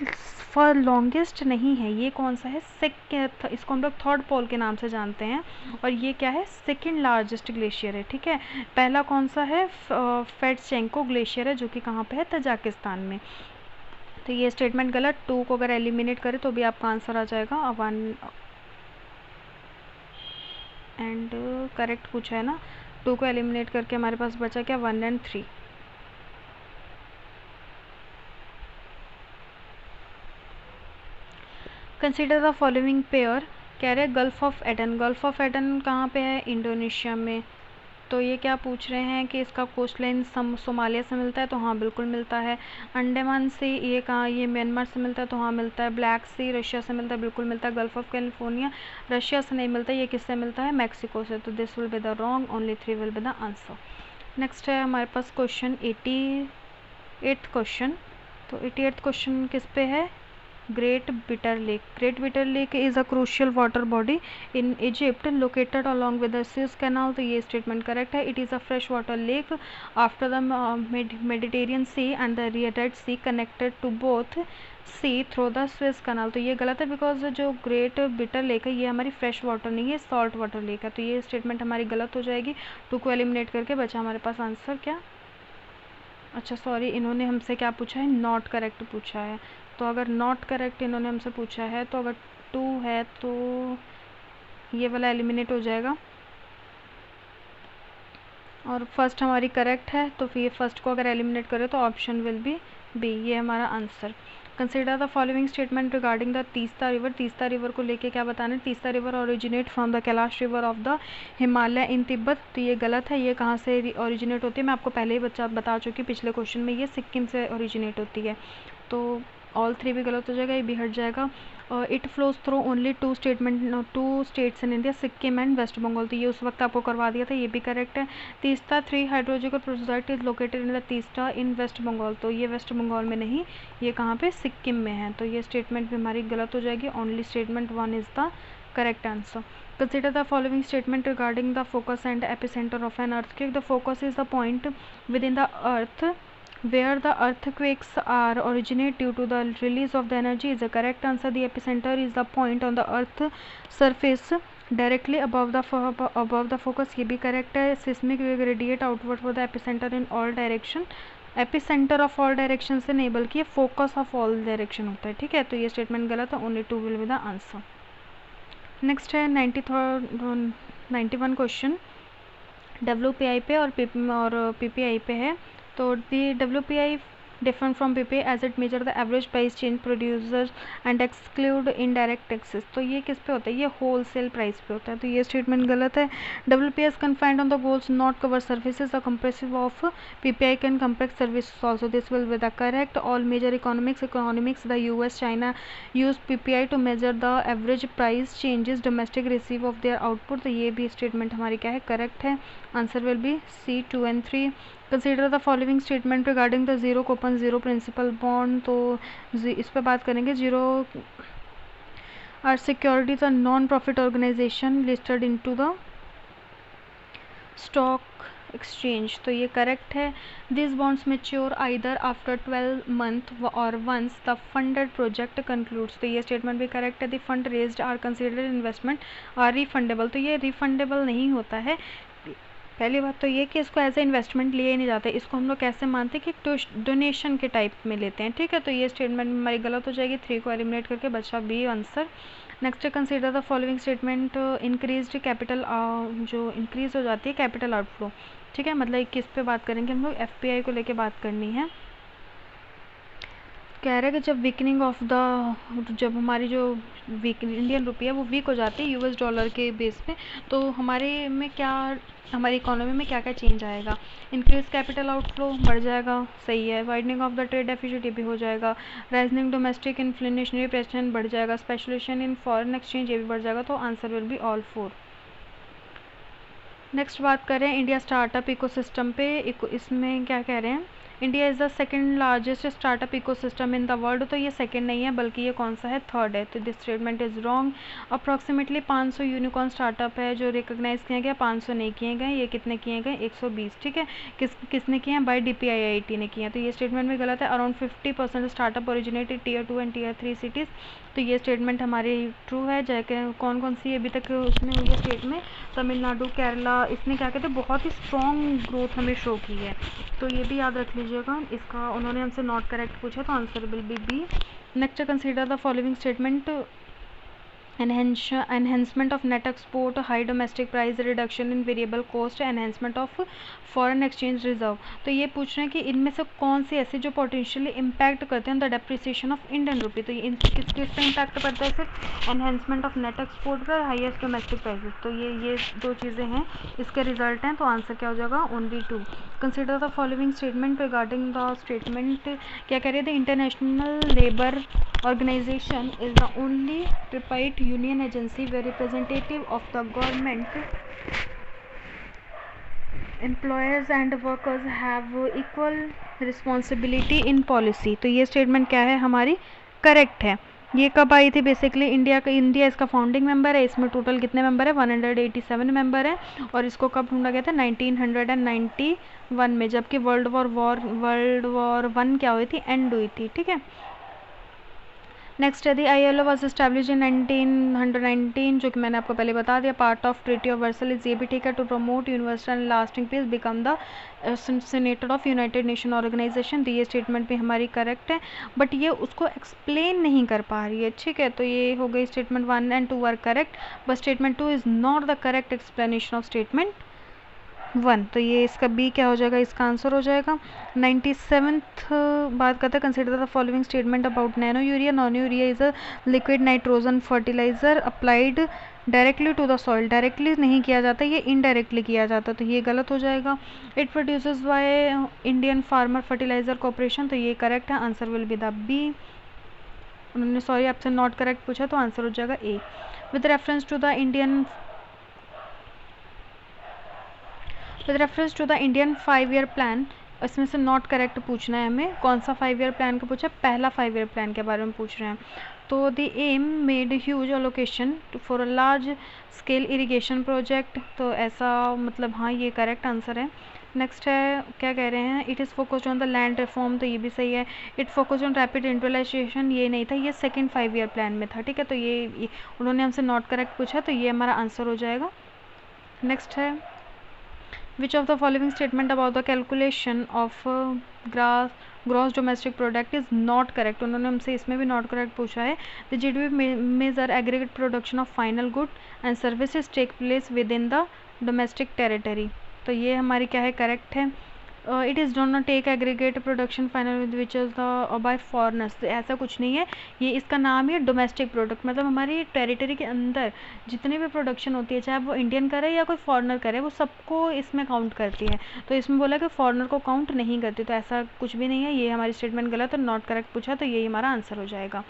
for longest नहीं है, ये कौन सा है, इसको हम लोग थर्ड पोल के नाम से जानते हैं। और ये क्या है, सेकंड लार्जेस्ट ग्लेशियर है, ठीक है। पहला कौन सा है, फेटचेंको ग्लेशियर है, जो कि कहाँ पे है, तजाकिस्तान में। तो ये स्टेटमेंट गलत। 2 को अगर एलिमिनेट करें तो भी आपका आंसर आ जाएगा 1 एंड करेक्ट पूछा है ना। 2 को एलिमिनेट करके हमारे पास बचा क्या, 1 and 3। Consider the following pair, कह रहे gulf of Aden. Gulf of Aden कहाँ पे है, इंडोनेशिया में। तो ये क्या पूछ रहे हैं कि इसका कोस्ट लाइन सोमालिया से मिलता है, तो हाँ बिल्कुल मिलता है। अंडमान सी, ये कहाँ, ये म्यांमार से मिलता है, तो हाँ मिलता है। ब्लैक सी रशिया से मिलता है, बिल्कुल मिलता है। गल्फ ऑफ कैलिफोर्निया रशिया से नहीं मिलता, ये किससे मिलता है, मैक्सिको से। तो this will be the wrong, only 3 will be the answer. Next है हमारे पास क्वेश्चन 88th क्वेश्चन। तो 88th क्वेश्चन किस पे है, great bitter lake. Great bitter lake is a crucial water body in Egypt located along with the Suez canal, तो ये statement correct है। It is a fresh water lake after the Mediterranean sea and the red sea connected to both sea through the Suez canal, तो ये गलत है। Because जो great bitter lake है ये हमारी फ्रेश वाटर नहीं है, सॉल्ट वाटर लेक है। तो ये स्टेटमेंट हमारी गलत हो जाएगी। 2 को एलिमिनेट करके बचा हमारे पास आंसर क्या, अच्छा सॉरी, इन्होंने हमसे क्या पूछा है, नॉट करेक्ट पूछा है। तो अगर नॉट करेक्ट इन्होंने हमसे पूछा है, तो अगर 2 है तो ये वाला एलिमिनेट हो जाएगा। और फर्स्ट हमारी करेक्ट है, तो फिर फर्स्ट को अगर एलिमिनेट करें तो ऑप्शन विल बी बी, ये हमारा आंसर। Consider the following statement regarding the Teesta river. Teesta river को लेके क्या बताना है, Teesta river originate from the Kailash river of the Himalaya in Tibet, तो ये गलत है। ये कहाँ से ओरिजिनेट होती है, मैं आपको पहले ही बता चुकी पिछले क्वेश्चन में, ये सिक्किम से ओरिजिनेट होती है। तो ऑल 3 भी गलत हो जाएगा, ये भी हट जाएगा। It flows through only 2 states in India, Sikkim and West Bengal, तो ये उस वक्त आपको करवा दिया था, ये भी करेक्ट है। Teesta 3 hydrological project is located in the Teesta in West Bengal, तो ये वेस्ट बंगाल में नहीं, ये कहाँ पे, सिक्किम में है। तो ये स्टेटमेंट भी हमारी गलत हो जाएगी, only statement 1 is the correct answer. Consider the following statement regarding the focus and epicenter of an earthquake. The focus is the point within the earth where the earthquakes are originate due to the release of the energy is the correct answer. The epicenter is the point on the earth surface directly above the focus, ये भी correct है. Seismic wave radiate outward for the epicenter in all direction. AP centre of all direction से नहीं बल्कि ये focus of all direction होता है, ठीक है। तो ये स्टेटमेंट गलत है, only 2 will be the answer. Next है 91 क्वेश्चन WPI पे और PPI पे है। तो दी WPI different from PPI as it measure the average price change producers and exclude indirect taxes। तो ये किस पे होता है, ये होलसेल प्राइस पे होता है, तो ये स्टेटमेंट गलत है। WPI is confined on the goals not cover services are comprehensive of PPI can compress services also, this will be the correct। all major economics the US China use PPI to measure the average price changes domestic receive of their output। तो ये भी statement हमारी क्या है, correct है। Answer will be C 2 and 3। Consider the following statement regarding the zero coupon zero principal bond. तो इस पर बात करेंगे। Zero are securities are non profit organisation listed into the stock exchange. तो ये करेक्ट है। This bonds mature either after 12 month और once the funded project concludes. तो ये स्टेटमेंट भी करेक्ट है। The fund raised are considered investment are refundable. तो ये रिफंडेबल नहीं होता है। पहली बात तो ये कि इसको एज ए इन्वेस्टमेंट लिए नहीं जाते, इसको हम लोग कैसे मानते हैं कि डोनेशन के टाइप में लेते हैं, ठीक है। तो ये स्टेटमेंट हमारी गलत हो जाएगी। 3 को एलिमिनेट करके बचा बी आंसर। नेक्स्ट है consider the following statement increased capital, जो इंक्रीज हो जाती है कैपिटल आउटफ्लो, ठीक है। मतलब किस पे बात करेंगे हम लोग, FPI को लेके बात करनी है। कह रहे हैं कि जब वीकनिंग ऑफ द, जब हमारी जो इंडियन रुपी है वो वीक हो जाती है US डॉलर के बेस पे, तो हमारे में क्या, हमारी इकोनॉमी में क्या क्या चेंज आएगा। इंक्रीज कैपिटल आउटफ्लो बढ़ जाएगा, सही है। Widening of the trade deficit ये भी हो जाएगा। राइजनिंग डोमेस्टिक इन्फ्लेशनरी प्रेशर बढ़ जाएगा। स्पेशलाइजेशन इन फॉरेन एक्सचेंज ये भी बढ़ जाएगा। तो answer will be all 4। Next बात करें इंडिया स्टार्टअप इकोसिस्टम पे। इसमें क्या कह रहे हैं, India is the second largest startup ecosystem in the world. तो ये सेकंड नहीं है बल्कि ये कौन सा है, थर्ड है। तो this statement is wrong. Approximately 500 unicorn startup है जो रिकॉग्नाइज किए गए, 500 नहीं किए गए। ये कितने किए गए, 120, ठीक है। किसने किए हैं, बाय DPIIT ने किए हैं। तो ये स्टेटमेंट भी गलत है। Around 50% startup originated Tier 2 and Tier 3 cities. तो ये स्टेटमेंट हमारी ट्रू है। जैसे कौन कौन सी अभी तक उसमें हुई है स्टेट में, तमिलनाडु, केरला, इसने क्या कहते हैं बहुत ही स्ट्रॉन्ग ग्रोथ हमें शो की है। तो ये भी याद रख लीजिएगा। इसका उन्होंने हमसे नॉट करेक्ट पूछा, तो answer will be B. Next consider the following statement enhancement of net export, high domestic price, reduction in variable cost, enhancement of foreign exchange reserve. तो ये पूछ रहे हैं कि इनमें से कौन से ऐसे जो पोटेंशियली इम्पैक्ट करते हैं the depreciation of Indian rupee. तो ये किस पे इम्पैक्ट करता है, सिर्फ एनहेंसमेंट ऑफ नेट एक्सपोर्ट पर, हाईएस्ट डोमेस्टिक प्राइसेस। तो ये दो चीज़ें हैं, इसके रिजल्ट हैं। तो आंसर क्या हो जाएगा, only 2। Consider the following statement regarding the statement, क्या कह रहे थे, international labour organization is the only tripartite union agency where representative of the government, employers and workers have equal responsibility in policy। तो ये statement क्या है, हमारी correct है। ये कब आई थी, बेसिकली इंडिया इसका फाउंडिंग मेंबर है। इसमें टोटल कितने मेंबर है, 187 मेंबर है। और इसको कब ढूंढा गया था, 1991 में, जबकि वर्ल्ड वॉर 1 क्या हुई थी, एंड हुई थी, ठीक है। नेक्स्ट है the ILO was establish in 1919, जो कि मैंने आपको पहले बता दिया। Part of treaty of Versailles, ये भी ठीक है। To promote universal and lasting peace, become the senator of United Nation organisation. तो ये स्टेटमेंट भी हमारी करेक्ट है, बट ये उसको एक्सप्लेन नहीं कर पा रही है, ठीक है। तो ये हो गई statement 1 and 2 are correct, but statement 2 is not the correct explanation of statement 1। तो ये इसका बी क्या हो जाएगा, इसका आंसर हो जाएगा। 97th बात करते हैं, consider the following statement about nano urea. Nano urea is a liquid nitrogen fertiliser applied directly to the soil. Directly नहीं किया जाता, ये इनडायरेक्टली किया जाता, तो ये गलत हो जाएगा। It produces by Indian farmer fertiliser corporation. तो ये करेक्ट है, answer will be the B. उन्होंने सॉरी आपसे नॉट करेक्ट पूछा, तो आंसर हो जाएगा A. With reference to the Indian 5-year plan, इसमें से नॉट करेक्ट पूछना है हमें। कौन सा 5-year प्लान का पूछा, पहला 5-year प्लान के बारे में पूछ रहे हैं। तो the M made huge allocation for a large scale irrigation project. तो ऐसा मतलब हाँ, ये करेक्ट आंसर है। नेक्स्ट है, क्या कह रहे हैं, it is focused on the land reform. तो ये भी सही है। It focused on rapid industrialisation, ये नहीं था, ये सेकंड 5-year प्लान में था, ठीक है। तो ये उन्होंने हमसे नॉट करेक्ट पूछा, तो ये हमारा आंसर हो जाएगा। नेक्स्ट है which of the following statement about the calculation of gross domestic product is not correct. उन्होंने हमसे इसमें भी नॉट करेक्ट पूछा है। The GDP measure aggregate production of final good and services take place within the domestic territory. तो ये हमारी क्या है, करेक्ट है। It is don't not take aggregate production final with which is the by foreigners, ऐसा कुछ नहीं है। ये इसका नाम ही है डोमेस्टिक प्रोडक्ट, मतलब हमारी टेरिटरी के अंदर जितनी भी प्रोडक्शन होती है, चाहे वो इंडियन करे या कोई फॉरनर करे, वो सबको इसमें काउंट करती है। तो इसमें बोला कि फॉरनर को काउंट नहीं करती, तो ऐसा कुछ भी नहीं है। ये हमारी स्टेटमेंट गलत और नॉट करेक्ट पूछा, तो यही हमारा आंसर हो जाएगा।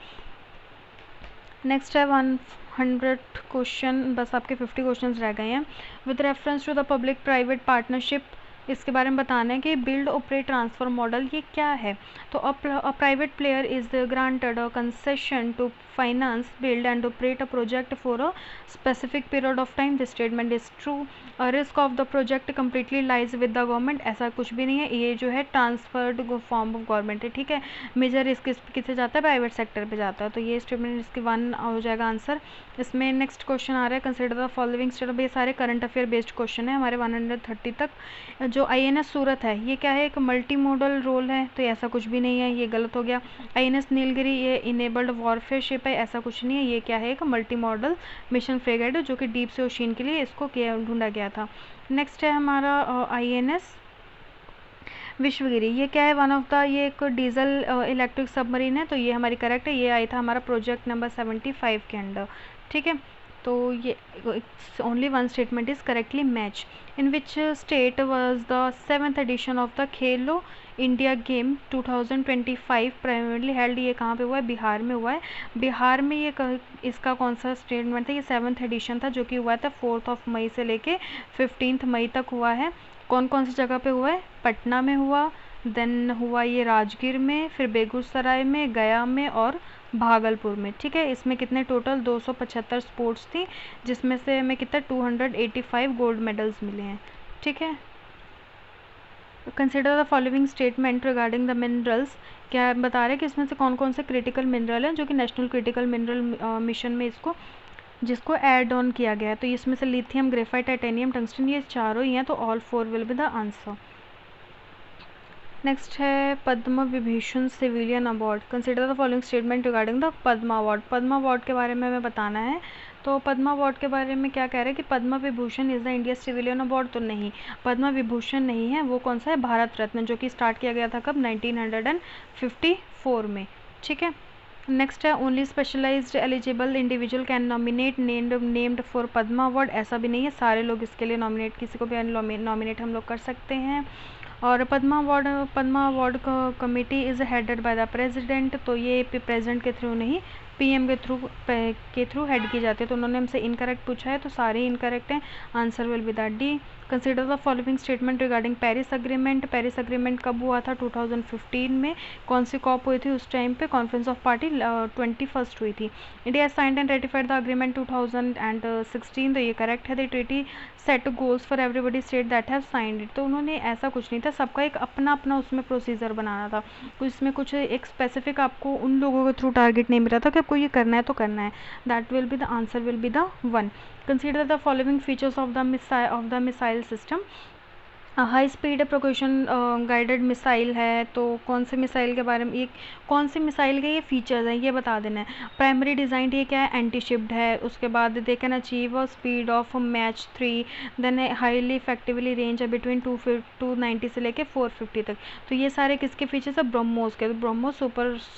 नेक्स्ट है 100 क्वेश्चन, बस आपके 50 क्वेश्चन रह गए हैं। With reference to the public private partnership, इसके बारे में बताना है कि बिल्ड ऑपरेट ट्रांसफर मॉडल ये क्या है। तो a private player is granted a concession to finance build and operate a project for a specific period of time, this statement is true. Risk of the project completely lies with the government, ऐसा कुछ भी नहीं है। ये जो है transferred form of government है, ठीक है। मेजर रिस्क किससे जाता है, प्राइवेट सेक्टर पे जाता है। तो ये स्टेटमेंट इसकी 1 हो जाएगा आंसर। इसमें नेक्स्ट क्वेश्चन आ रहा है, कंसिडर द फॉलोइंग स्टेटमेंट। ये सारे करंट अफेयर बेस्ड क्वेश्चन है हमारे 130 तक। जो INS सूरत है ये क्या है, एक मल्टी मॉडल रोल है, तो ऐसा कुछ भी नहीं है, ये गलत हो गया। INS नीलगिरी ये इनेबल्ड वॉरफेयर शिप है, ऐसा कुछ नहीं है। ये क्या है, एक मल्टी मॉडल मिशन फ्रेगेट है, जो कि डीप से ओशियन के लिए इसको ढूंढा गया था। नेक्स्ट है हमारा INS विश्वगिरी, ये क्या है, वन ऑफ द, ये एक डीजल इलेक्ट्रिक सबमरीन है, तो ये हमारी करेक्ट है। ये आई था हमारा प्रोजेक्ट नंबर 75 के अंडर, ठीक है। तो ये only one statement is correctly match. In which state was the 7th edition of the Khelo India game 2025 primarily held, ये कहाँ पे हुआ है, बिहार में हुआ है। बिहार में ये इसका कौन सा स्टेटमेंट था, ये 7th एडिशन था, जो कि हुआ था 4 मई से लेके 15 मई तक हुआ है। कौन कौन सी जगह पे हुआ है, पटना में हुआ, देन हुआ ये राजगीर में, फिर बेगूसराय में, गया में और भागलपुर में, ठीक है। इसमें कितने टोटल 275 स्पोर्ट्स थी, जिसमें से हमें कितना 285 गोल्ड मेडल्स मिले हैं, ठीक है। Consider the following statement regarding the minerals, क्या बता रहे हैं कि इसमें से कौन कौन से क्रिटिकल मिनरल हैं जो कि नेशनल क्रिटिकल मिनरल मिशन में इसको जिसको ऐड ऑन किया गया है। तो इसमें से लिथियम, ग्रेफाइट, टाइटेनियम, टंगस्टन, ये चारों ही हैं, तो all 4 will be the answer. Next है Padma Vibhushan civilian award, consider the following statement regarding the Padma award. Padma award के बारे में हमें बताना है। तो पद्मा अवार्ड के बारे में क्या कह रहे हैं कि Padma Vibhushan is the India civilian award, तो नहीं, पद्मा विभूषण नहीं है, वो कौन सा है, भारत रत्न, जो कि स्टार्ट किया गया था कब, 1954 में, ठीक है। नेक्स्ट है only specialised eligible individual can nominate named for Padma award, ऐसा भी नहीं है, सारे लोग इसके लिए नॉमिनेट, किसी को भी नॉमिनेट हम लोग कर सकते हैं। और Padma award committee is headed by the president, तो ये प्रेसिडेंट के थ्रू नहीं, PM के थ्रू हेड की जाती है। तो उन्होंने हमसे इनकरेक्ट पूछा है, तो सारे इनकरेक्ट हैं, answer will be the D. Consider the following statement regarding Paris agreement. Paris agreement कब हुआ था, 2015 में। कौन सी कॉप हुई थी उस टाइम पे, कॉन्फ्रेंस ऑफ पार्टी 21st हुई थी। India signed and ratified the agreement 2016, तो ये करेक्ट है। The treaty set goals for everybody state that have signed it, तो उन्होंने ऐसा कुछ नहीं था, सबका एक अपना अपना उसमें प्रोसीजर बनाना था, कुछ इसमें कुछ एक स्पेसिफिक आपको उन लोगों के थ्रू टारगेट नहीं मिला था कि आपको ये करना है तो करना है। That will be the answer will be the 1। Consider the following features of the missile system. High speed propulsion guided missile है, तो कौन से मिसाइल के बारे में, ये कौन सी मिसाइल के ये फीचर्स हैं ये बता देना है। प्राइमरी डिज़ाइन ये क्या है, एंटी शिप्ड है। उसके बाद they can achieve speed of Mach 3, then highly effectively range है बिटवीन 290 से लेके 450 तक। तो ये सारे किसके फीचर्स है, ब्रह्मोस के, तो BrahMos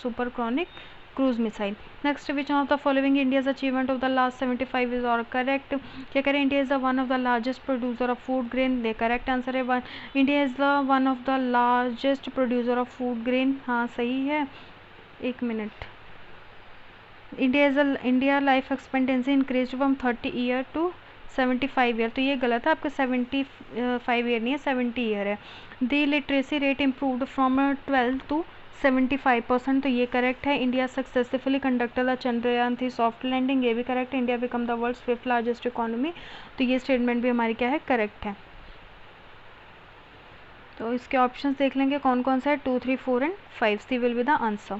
supersonic cruise missile. Next, which of the following India's achievement of the last 75 is और करेक्ट, क्या करें, India is the one of the largest producer of food grain, the correct answer है one. India is the one of the largest producer of food grain, हाँ सही है, एक minute. India life expectancy increase from 30 year to 75 year, तो ये गलत है, आपका 75 ईयर नहीं है, 70 ईयर है। The literacy rate improved from 12 to 75%, तो ये करेक्ट है। India successfully conducted the Chandrayaan 3 soft landing, ये भी करेक्ट है। India become the world's 5th largest economy, तो ये स्टेटमेंट भी हमारी क्या है, करेक्ट है। तो इसके ऑप्शंस देख लेंगे कौन कौन सा है, 2, 3, 4 and 5, C will be the answer.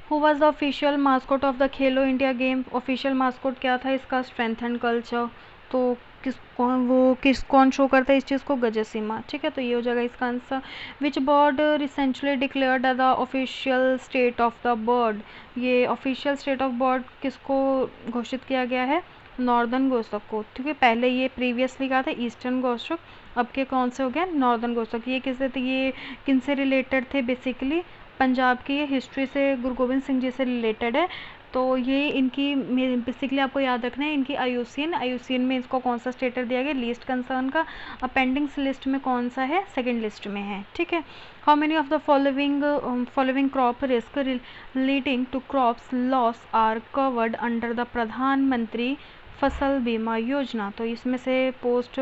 Who was the official mascot of the Khelo India game, official mascot क्या था इसका, स्ट्रेंथ एंड कल्चर, तो कौन शो करता है इस चीज़ को? गजसीमा। ठीक है, तो ये हो जाएगा इसका answer. Which bird recently declared the official state of the bird? ये ऑफिशियल स्टेट ऑफ बर्ड किसको घोषित किया गया है? नॉर्दर्न गोश्त को। ठीक है, पहले ये प्रीवियसली कहा था ईस्टर्न गोश्त, अब के कौन से हो गया? नॉर्दर्न गोश्त। ये किससे थे? ये किन से रिलेटेड थे? बेसिकली पंजाब की ये हिस्ट्री से गुरु गोविंद सिंह जी से रिलेटेड है। तो ये इनकी बेसिकली आपको याद रखना है, इनकी आईयूसीएन में इसको कौन सा स्टेटस दिया गया? लीस्ट कंसर्न का। अपेंडिंग्स लिस्ट में कौन सा है? सेकंड लिस्ट में है। ठीक है, how many of the following crop risk leading to crops loss are covered under the Pradhan Mantri Fasal Bima Yojana? तो इसमें से पोस्ट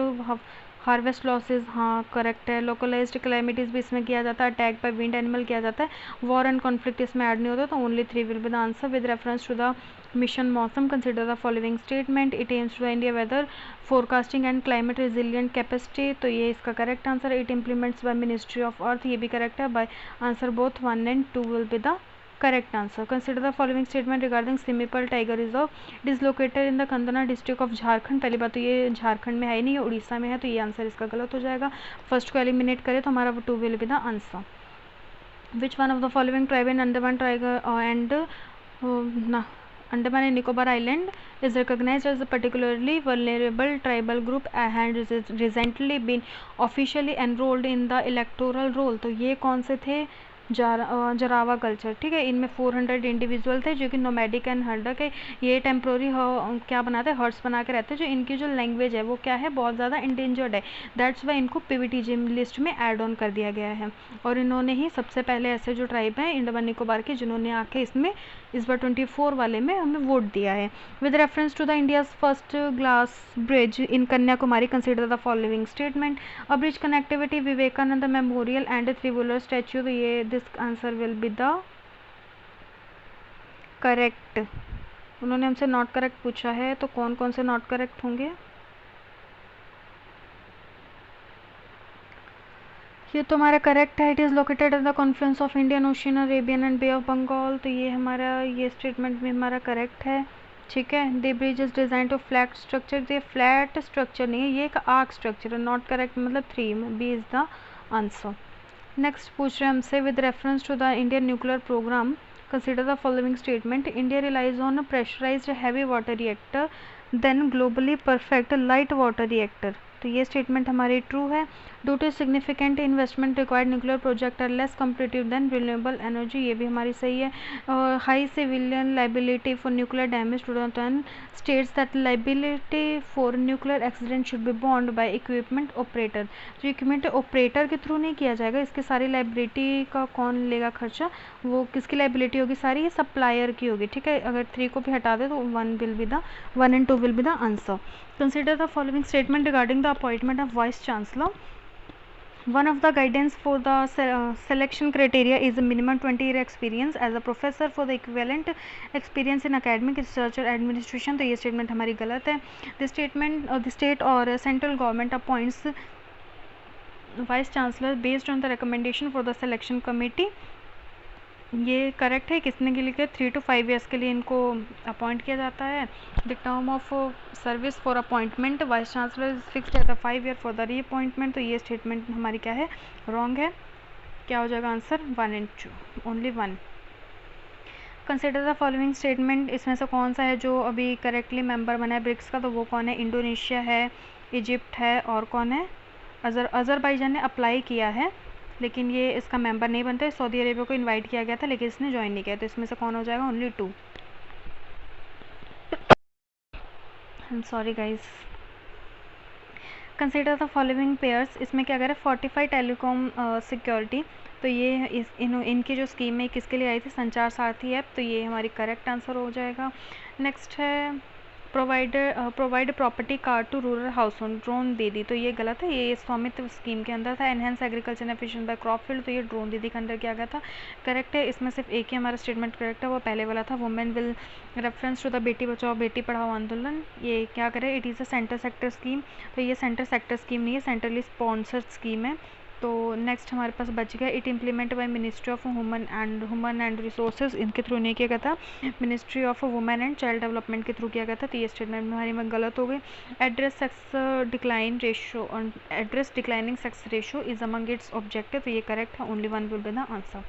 हार्वेस्ट लॉसेस, हाँ करेक्ट है। लोकलाइज्ड क्लैमिटीज भी इसमें किया जाता है, अटैक बाय विंड एनिमल किया जाता है, वॉर एंड कॉन्फ्लिक्ट इसमें ऐड नहीं होता, तो only 3 will be the answer. With reference to the mission Mausam consider the following statement, it aims to the India weather forecasting and climate resilient capacity, तो ये इसका correct answer. It implements by ministry of earth, ये भी correct है। By answer both 1 and 2 will be the correct answer. Consider the following statement regarding सिमिपल tiger reserve, it is located in the कंदना district of Jharkhand. पहली बात तो ये झारखंड में है ही नहीं, ये उड़ीसा में है, तो ये आंसर इसका गलत हो जाएगा। फर्स्ट को एलिमिनेट करें तो हमारा 2 will be the answer. Which one of the following tribe in Andaman tiger and Andaman and Nicobar Island is recognized as a particularly vulnerable tribal group and has recently been officially enrolled in the electoral roll? तो ये कौन से थे? जरावा culture. ठीक है, इनमें 400 individual थे जो कि नोमैडिक एंड हर्डक है। ये टेम्प्रोरी क्या बनाते हैं? हर्ट्स बना के रहते हैं। जो इनकी जो लैंग्वेज है वो क्या है? बहुत ज़्यादा इंडेंजर्ड है, दैट्स वाई इनको पीवीटीजी लिस्ट में ऐड ऑन कर दिया गया है। और इन्होंने ही सबसे पहले ऐसे जो ट्राइब हैं अंडमान निकोबार के, जिन्होंने आके इसमें इस बार 24 वाले में हमें वोट दिया है। With reference to the India's first glass bridge in Kanyakumari consider the following statement, a bridge connectivity Vivekananda memorial and Thiruvalluvar statue, तो ये this answer will be the correct. उन्होंने हमसे नॉट करेक्ट पूछा है, तो कौन कौन से नॉट करेक्ट होंगे? ये तो हमारा करेक्ट है। It is located at the confluence of Indian ocean, Arabian and bay of Bengal, तो ये हमारा ये स्टेटमेंट भी हमारा करेक्ट है। ठीक है, the bridge is design to flat structure, ये फ्लैट स्ट्रक्चर नहीं है, ये एक आर्क स्ट्रक्चर है। नॉट करेक्ट मतलब 3 में B is the answer. Next पूछ रहे हैं हमसे, with reference to the Indian nuclear programme consider the following statement, India relies on pressurised heavy water reactor than globally perfect light water reactor, तो ये statement हमारी true है। Due to significant investment required nuclear project are less competitive than renewable energy, ये भी हमारी सही है। High civilian liability for nuclear damage 2010 states that liability for nuclear accident should be bond by equipment operator, जो equipment operator के through नहीं किया जाएगा, इसकी सारी लाइबिलिटी का कौन लेगा खर्चा? वो किसकी लाइबिलिटी होगी? सारी ये सप्लायर की होगी। ठीक है, अगर 3 को भी हटा दे तो 1 and 2 will be the answer. Consider the following statement regarding the appointment of vice chancellor. One of the guidance for the selection criteria is a minimum 20-year experience as a professor for the equivalent experience in academic research or administration, तो ये statement हमारी गलत है। The state or central government appoints vice chancellor based on the recommendation for the selection committee, ये correct है। किसने के लिए? 3 to 5 ईयर्स के लिए इनको अपॉइंट किया जाता है। The term of service for appointment vice chancellor is fixed at the 5 year for the reappointment, तो ये स्टेटमेंट हमारी क्या है? रॉन्ग है। क्या हो जाएगा answer? 1 and 2, only 1। Consider the following statement, इसमें से कौन सा है जो अभी करेक्टली मेंबर बना है ब्रिक्स का? तो वो कौन है? इंडोनेशिया है, इजिप्ट है, और कौन है? अज़रबैजान ने अप्लाई किया है लेकिन ये इसका मेंबर नहीं बनते। सऊदी अरेबिया को इनवाइट किया गया था लेकिन इसने ज्वाइन नहीं किया, तो इसमें से कौन हो जाएगा? Only 2। I am sorry guys. Consider the following pairs, इसमें क्या करें? फोर्टिफाइड टेलीकॉम सिक्योरिटी, तो ये इनकी जो स्कीम है किसके लिए आई थी? संचार सारथी ऐप, तो ये हमारी करेक्ट आंसर हो जाएगा। नेक्स्ट है provide property card to rural household, drone Didi, तो ये गलत है, ये स्वामित्व स्कीम के अंदर था। Enhance agriculture efficient by crop field, तो ये ड्रोन दीदी के अंदर किया गया था। करेक्ट है, इसमें सिर्फ एक ही हमारा स्टेटमेंट करेक्ट है, वो पहले वाला था। Women will reference to the Beti Bachao Beti Padhao आंदोलन, ये क्या करे? It is a centre sector scheme, तो ये सेंटर सेक्टर स्कीम नहीं है, सेंट्रली स्पॉन्सर्ड स्कीम है। तो नेक्स्ट हमारे पास बच गया it implement bye ministry of women and resources, इनके थ्रू नहीं किया गया था, ministry of women and child development के थ्रू किया गया था। तो ये स्टेटमेंट हमारी में गलत हो गई। Address sex decline ratio, address declining sex ratio is among it's objective, तो ये करेक्ट है, only one will be the answer.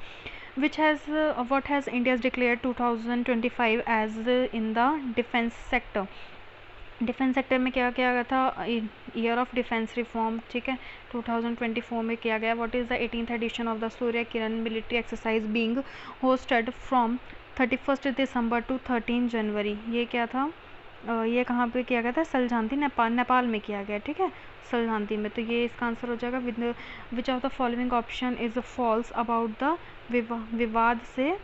Which has what has India's declared 2025 as in the defense sector? Defence sector में क्या किया गया था? Year of defence reform, ठीक है, 2024 में किया गया। What is the 18th edition of the Surya Kiran military exercise being hosted from 31 December to 13 January? ये क्या था? ये कहाँ पे किया गया था? सलझांती, नेपाल में किया गया, ठीक है, सलझांती में। तो ये इसका आंसर हो जाएगा। Which of the following option is false about the Vivad se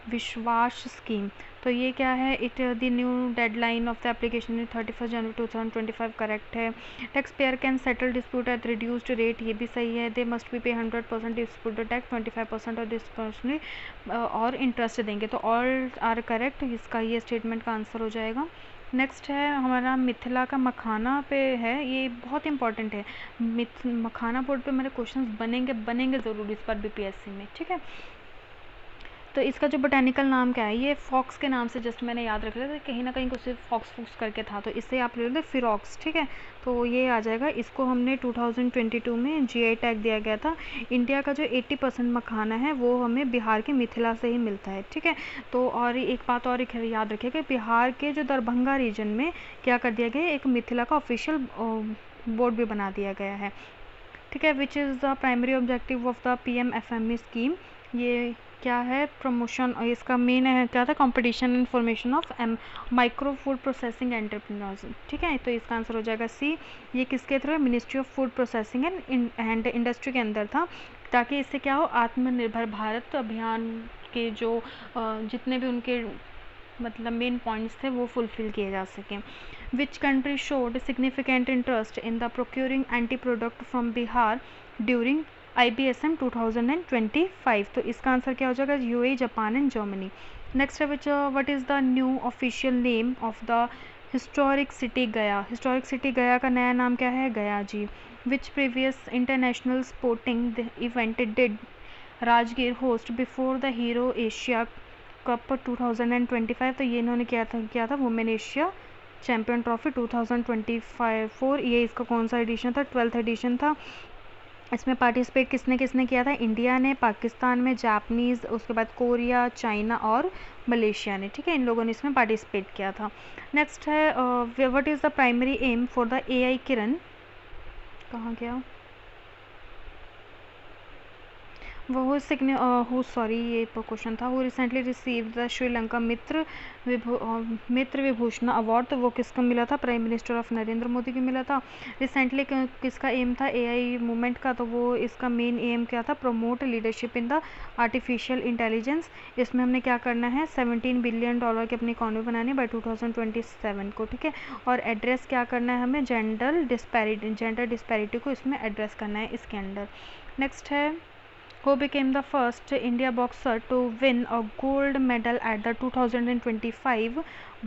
Vishwas scheme? तो ये क्या है? It the new deadline of the application 31 January 2025 correct है। Tax payer can settle dispute at reduced rate, ये भी सही है। दे मस्ट बी पे 100% डिस्प्यूट टैक्स, 25% और डिस्पर्सनली और इंटरेस्ट देंगे, तो ऑल आर करेक्ट, इसका ये स्टेटमेंट का आंसर हो जाएगा। नेक्स्ट है हमारा मिथिला का मखाना पे है, ये बहुत इंपॉर्टेंट है। मखाना बोर्ड पे मेरे क्वेश्चंस बनेंगे ज़रूर इस बार बीपीएससी में, ठीक है। तो इसका जो बोटेनिकल नाम क्या है? ये फॉक्स के नाम से जस्ट मैंने याद रख लिया था, कहीं ना कहीं कुछ फॉक्स फूक्स करके था, तो इससे आप ले लेते फिरॉक्स, ठीक है, तो ये आ जाएगा। इसको हमने 2022 में जीआई टैग दिया गया था। इंडिया का जो 80% मखाना है वो हमें बिहार के मिथिला से ही मिलता है, ठीक है। तो और एक बात और याद रखिएगा, बिहार के जो दरभंगा रीजन में क्या कर दिया गया, एक मिथिला का ऑफिशियल बोर्ड भी बना दिया गया है, ठीक है। विच is the primary objective of the PMFME scheme? ये क्या है? प्रमोशन, इसका मेन है क्या था? Competition and formation of micro food processing entrepreneurs, ठीक है, तो इसका आंसर हो जाएगा सी। ये किसके थ्रू है? Ministry of food processing and industry के अंदर था, ताकि इससे क्या हो, आत्मनिर्भर भारत अभियान के जो जितने भी उनके मतलब मेन पॉइंट्स थे वो फुलफिल किए जा सकें। Which country showed significant interest in the procuring anti product from Bihar during IBSM 2025? तो इसका आंसर क्या हो जाएगा? UAE, Japan and Germany. Next है what is the new official name of the historic city Gaya? Historic city Gaya का नया नाम क्या है? Gaya ji. Which previous international sporting event did Rajgir host before the Hero Asia cup 2025? तो ये इन्होंने किया था वुमेन एशिया चैम्पियन ट्रॉफी 2024। ये इसका कौन सा एडिशन था? 12th एडिशन था। इसमें पार्टिसिपेट किसने किसने किया था? इंडिया ने, पाकिस्तान में, जापानीज़, उसके बाद कोरिया, चाइना और मलेशिया ने, ठीक है, इन लोगों ने इसमें पार्टिसिपेट किया था। नेक्स्ट है what is the primary aim for the AI किरण? कहाँ गया वो? सॉरी, ये क्वेश्चन था। वो recently receive the Sri Lanka Mitra Vibhushan award, तो वो किसको मिला था? Prime minister of Narendra Modi को मिला था। रिसेंटली किसका एम था AI मूवमेंट का? तो वो इसका मेन एम क्या था? Promote leadership in the artificial intelligence. इसमें हमने क्या करना है? $17 बिलियन की अपनी इकॉनमी बनानी है बाय 2027 को, ठीक है। और एड्रेस क्या करना है हमें? जेंडर डिस्पैरिटी को इसमें एड्रेस करना है इसके अंदर। नेक्स्ट है who became the first India boxer to win a gold medal at the 2025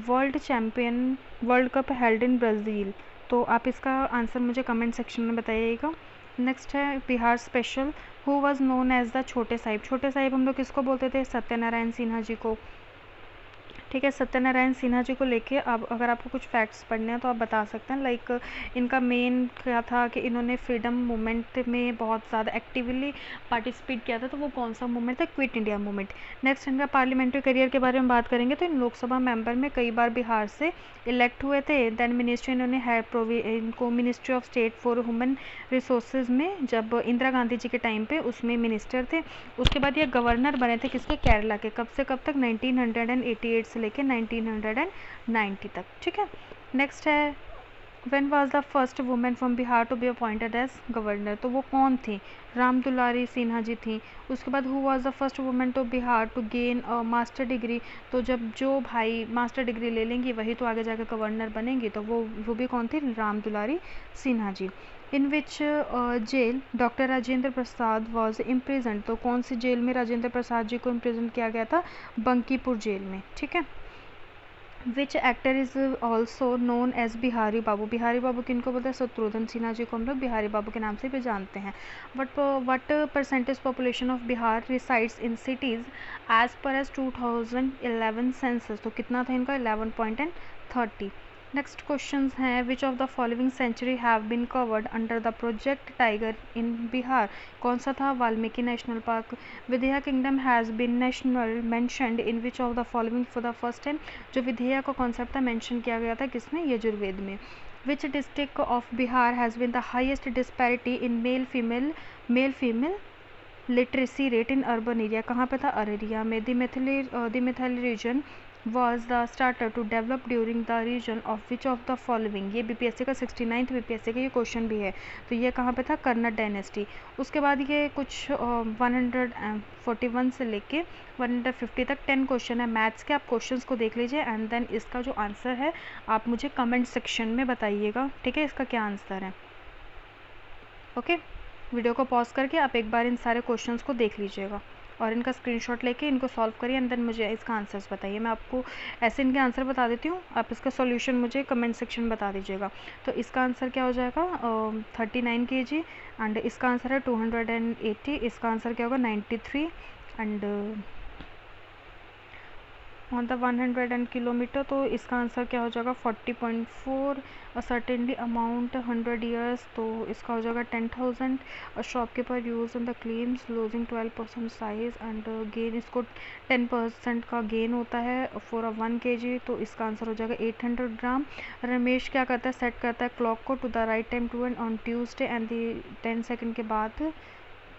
world cup held in Brazil? तो आप इसका आंसर मुझे कमेंट सेक्शन में बताइएगा। नेक्स्ट है Bihar special, who was known as the Chhote Sahib? छोटे साहिब हम लोग किसको बोलते थे? सत्यनारायण सिन्हा जी को, ठीक है। सत्यनारायण सिन्हा जी को लेके अब अगर आपको कुछ फैक्ट्स पढ़ने हैं तो आप बता सकते हैं। लाइक इनका मेन क्या था कि इन्होंने फ्रीडम मूवमेंट में बहुत ज़्यादा एक्टिवली पार्टिसिपेट किया था, तो वो कौन सा मूवमेंट था? Quit India movement. नेक्स्ट इनका पार्लियामेंट्री करियर के बारे में बात करेंगे तो इन लोकसभा मेंबर में कई बार बिहार से इलेक्ट हुए थे। देन मिनिस्ट्री इन्होंने इनको ministry of state for human resources में, जब इंदिरा गांधी जी के टाइम पे उसमें मिनिस्टर थे। उसके बाद ये गवर्नर बने थे किसके? केरला के। कब से कब तक? 1988 से लेके 1990 तक, ठीक है। नेक्स्ट है when was the first women from Bihar to be appointed as governor? तो वो कौन थी? राम दुलारी सिन्हा जी थी। उसके बाद who was the first women to Bihar to gain a master degree? तो जब जो भाई मास्टर डिग्री ले लेंगी वही तो आगे जाकर गवर्नर बनेंगी, तो वो भी कौन थी? Ram Dulari Sinha ji. In which jail doctor Rajendra Prasad was imprison? तो कौन सी जेल में राजेंद्र प्रसाद जी को इम्प्रिजन किया गया था? बंकीपुर जेल में, ठीक है। Which actor is also known as Bihari Babu. Bihari Babu किनको बोलते हैं? शत्रुघ्न सिन्हा जी को हम लोग बिहारी बाबू के नाम से भी जानते हैं। What percentage population of Bihar resides in cities as per as 2011 census. तो कितना था इनका? 11.30। नेक्स्ट क्वेश्चन है which of the following sanctuary have been covered under the project tiger in Bihar. कौन सा था? Valmiki national park. Videha kingdom has been national mentioned in which of the following for the first time. जो विधेया का concept था mention किया गया था किसमें? यजुर्वेद में। Which district of Bihar has been the highest disparity in male female literacy rate in urban area. कहाँ पे था? अररिया में। The Maithili region was the starter to develop during the region of which of the following। ये BPSC का 69th BPSC का ये question भी है। तो ये कहाँ पे था? कन्नड़ डायनेस्टी। उसके बाद ये कुछ 141 से लेके 150 तक 10 क्वेश्चन है मैथ्स के। आप क्वेश्चंस को देख लीजिए एंड देन इसका जो आंसर है आप मुझे कमेंट सेक्शन में बताइएगा, ठीक है, इसका क्या आंसर है। ओके, वीडियो को पॉज करके आप एक बार इन सारे क्वेश्चंस को देख लीजिएगा और इनका स्क्रीनशॉट लेके इनको सॉल्व करिए एंड देन मुझे इसका आंसर्स बताइए। मैं आपको ऐसे इनके आंसर बता देती हूँ, आप इसका सॉल्यूशन मुझे कमेंट सेक्शन में बता दीजिएगा। तो इसका आंसर क्या हो जाएगा? 39 kg एंड इसका आंसर है 280। इसका आंसर क्या होगा? 93 एंड ऑन द 100 किलोमीटर। तो इसका आंसर क्या हो जाएगा? 40.4। सर्टेनली अमाउंट 100 ईयर्स, तो इसका हो जाएगा 10,000। Shopkeeper use in the claims losing 12% size and gain, इसको 10% का गेन होता है फॉर 1 kg। तो इसका आंसर हो जाएगा 800 ग्राम। रमेश क्या करता है? सेट करता है क्लॉक को to the right time to end on Tuesday and 10 second के बाद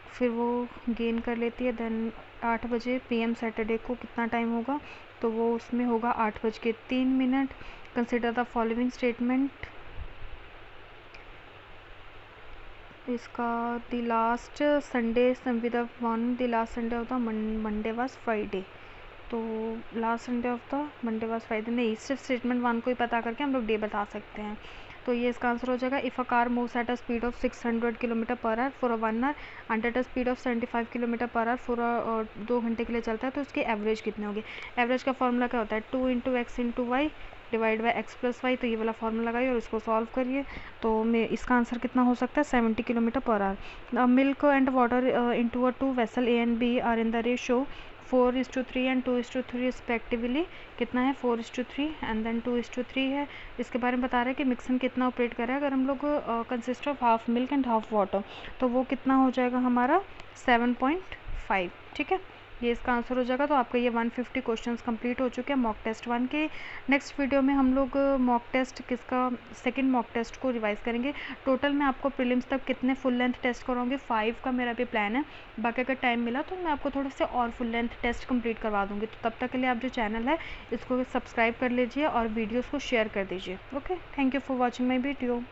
फिर वो गेन कर लेती है। देन 8 बजे PM सैटरडे को कितना टाइम होगा? तो वो उसमें होगा 8:03। Consider the following statement. इसका the last Sunday with one the last Sunday of the Monday was Friday. तो last Sunday of the Monday was Friday नहीं, सिर्फ स्टेटमेंट 1 को ही पता करके हम लोग डे बता सकते हैं। तो ये इसका आंसर हो जाएगा if a car moves at a speed of 600 kilometre per hour for 1 our and at a speed of 75 kilometre per hour for 2 घंटे के लिए चलता है तो उसकी एवरेज कितनी होगी? एवरेज का फॉर्मूला क्या होता है? 2 × x × y divide by x + y। तो ये वाला फॉर्मूला लगाइए और इसको सॉल्व करिए। तो मैं इसका आंसर कितना हो सकता है? 70 kilometre per hour. Milk and water into a 2 vessel A and B are in the ratio 4:3 and 2:3 respectively. कितना है? 4:3 एंड देन 2:3 है। इसके बारे में बता रहा है कि मिक्सन कितना ऑपरेट कर रहा है। अगर हम लोग consist of half milk and half water तो वो कितना हो जाएगा हमारा? 7.5, ठीक है, ये इसका आंसर हो जाएगा। तो आपका ये 150 क्वेश्चंस कंप्लीट हो चुके हैं मॉक टेस्ट 1 के। नेक्स्ट वीडियो में हम लोग मॉक टेस्ट किसका सेकंड मॉक टेस्ट को रिवाइज करेंगे। टोटल मैं आपको प्रीलिम्स तक कितने फुल लेंथ टेस्ट कराऊंगी? 5 का मेरा भी प्लान है। बाकी अगर टाइम मिला तो मैं आपको थोड़े से और फुल लेंथ टेस्ट कंप्लीट करवा दूँगी। तो तब तक के लिए आप जो चैनल है इसको सब्सक्राइब कर लीजिए और वीडियोज़ को शेयर कर दीजिए। Okay, thank you for watching my video.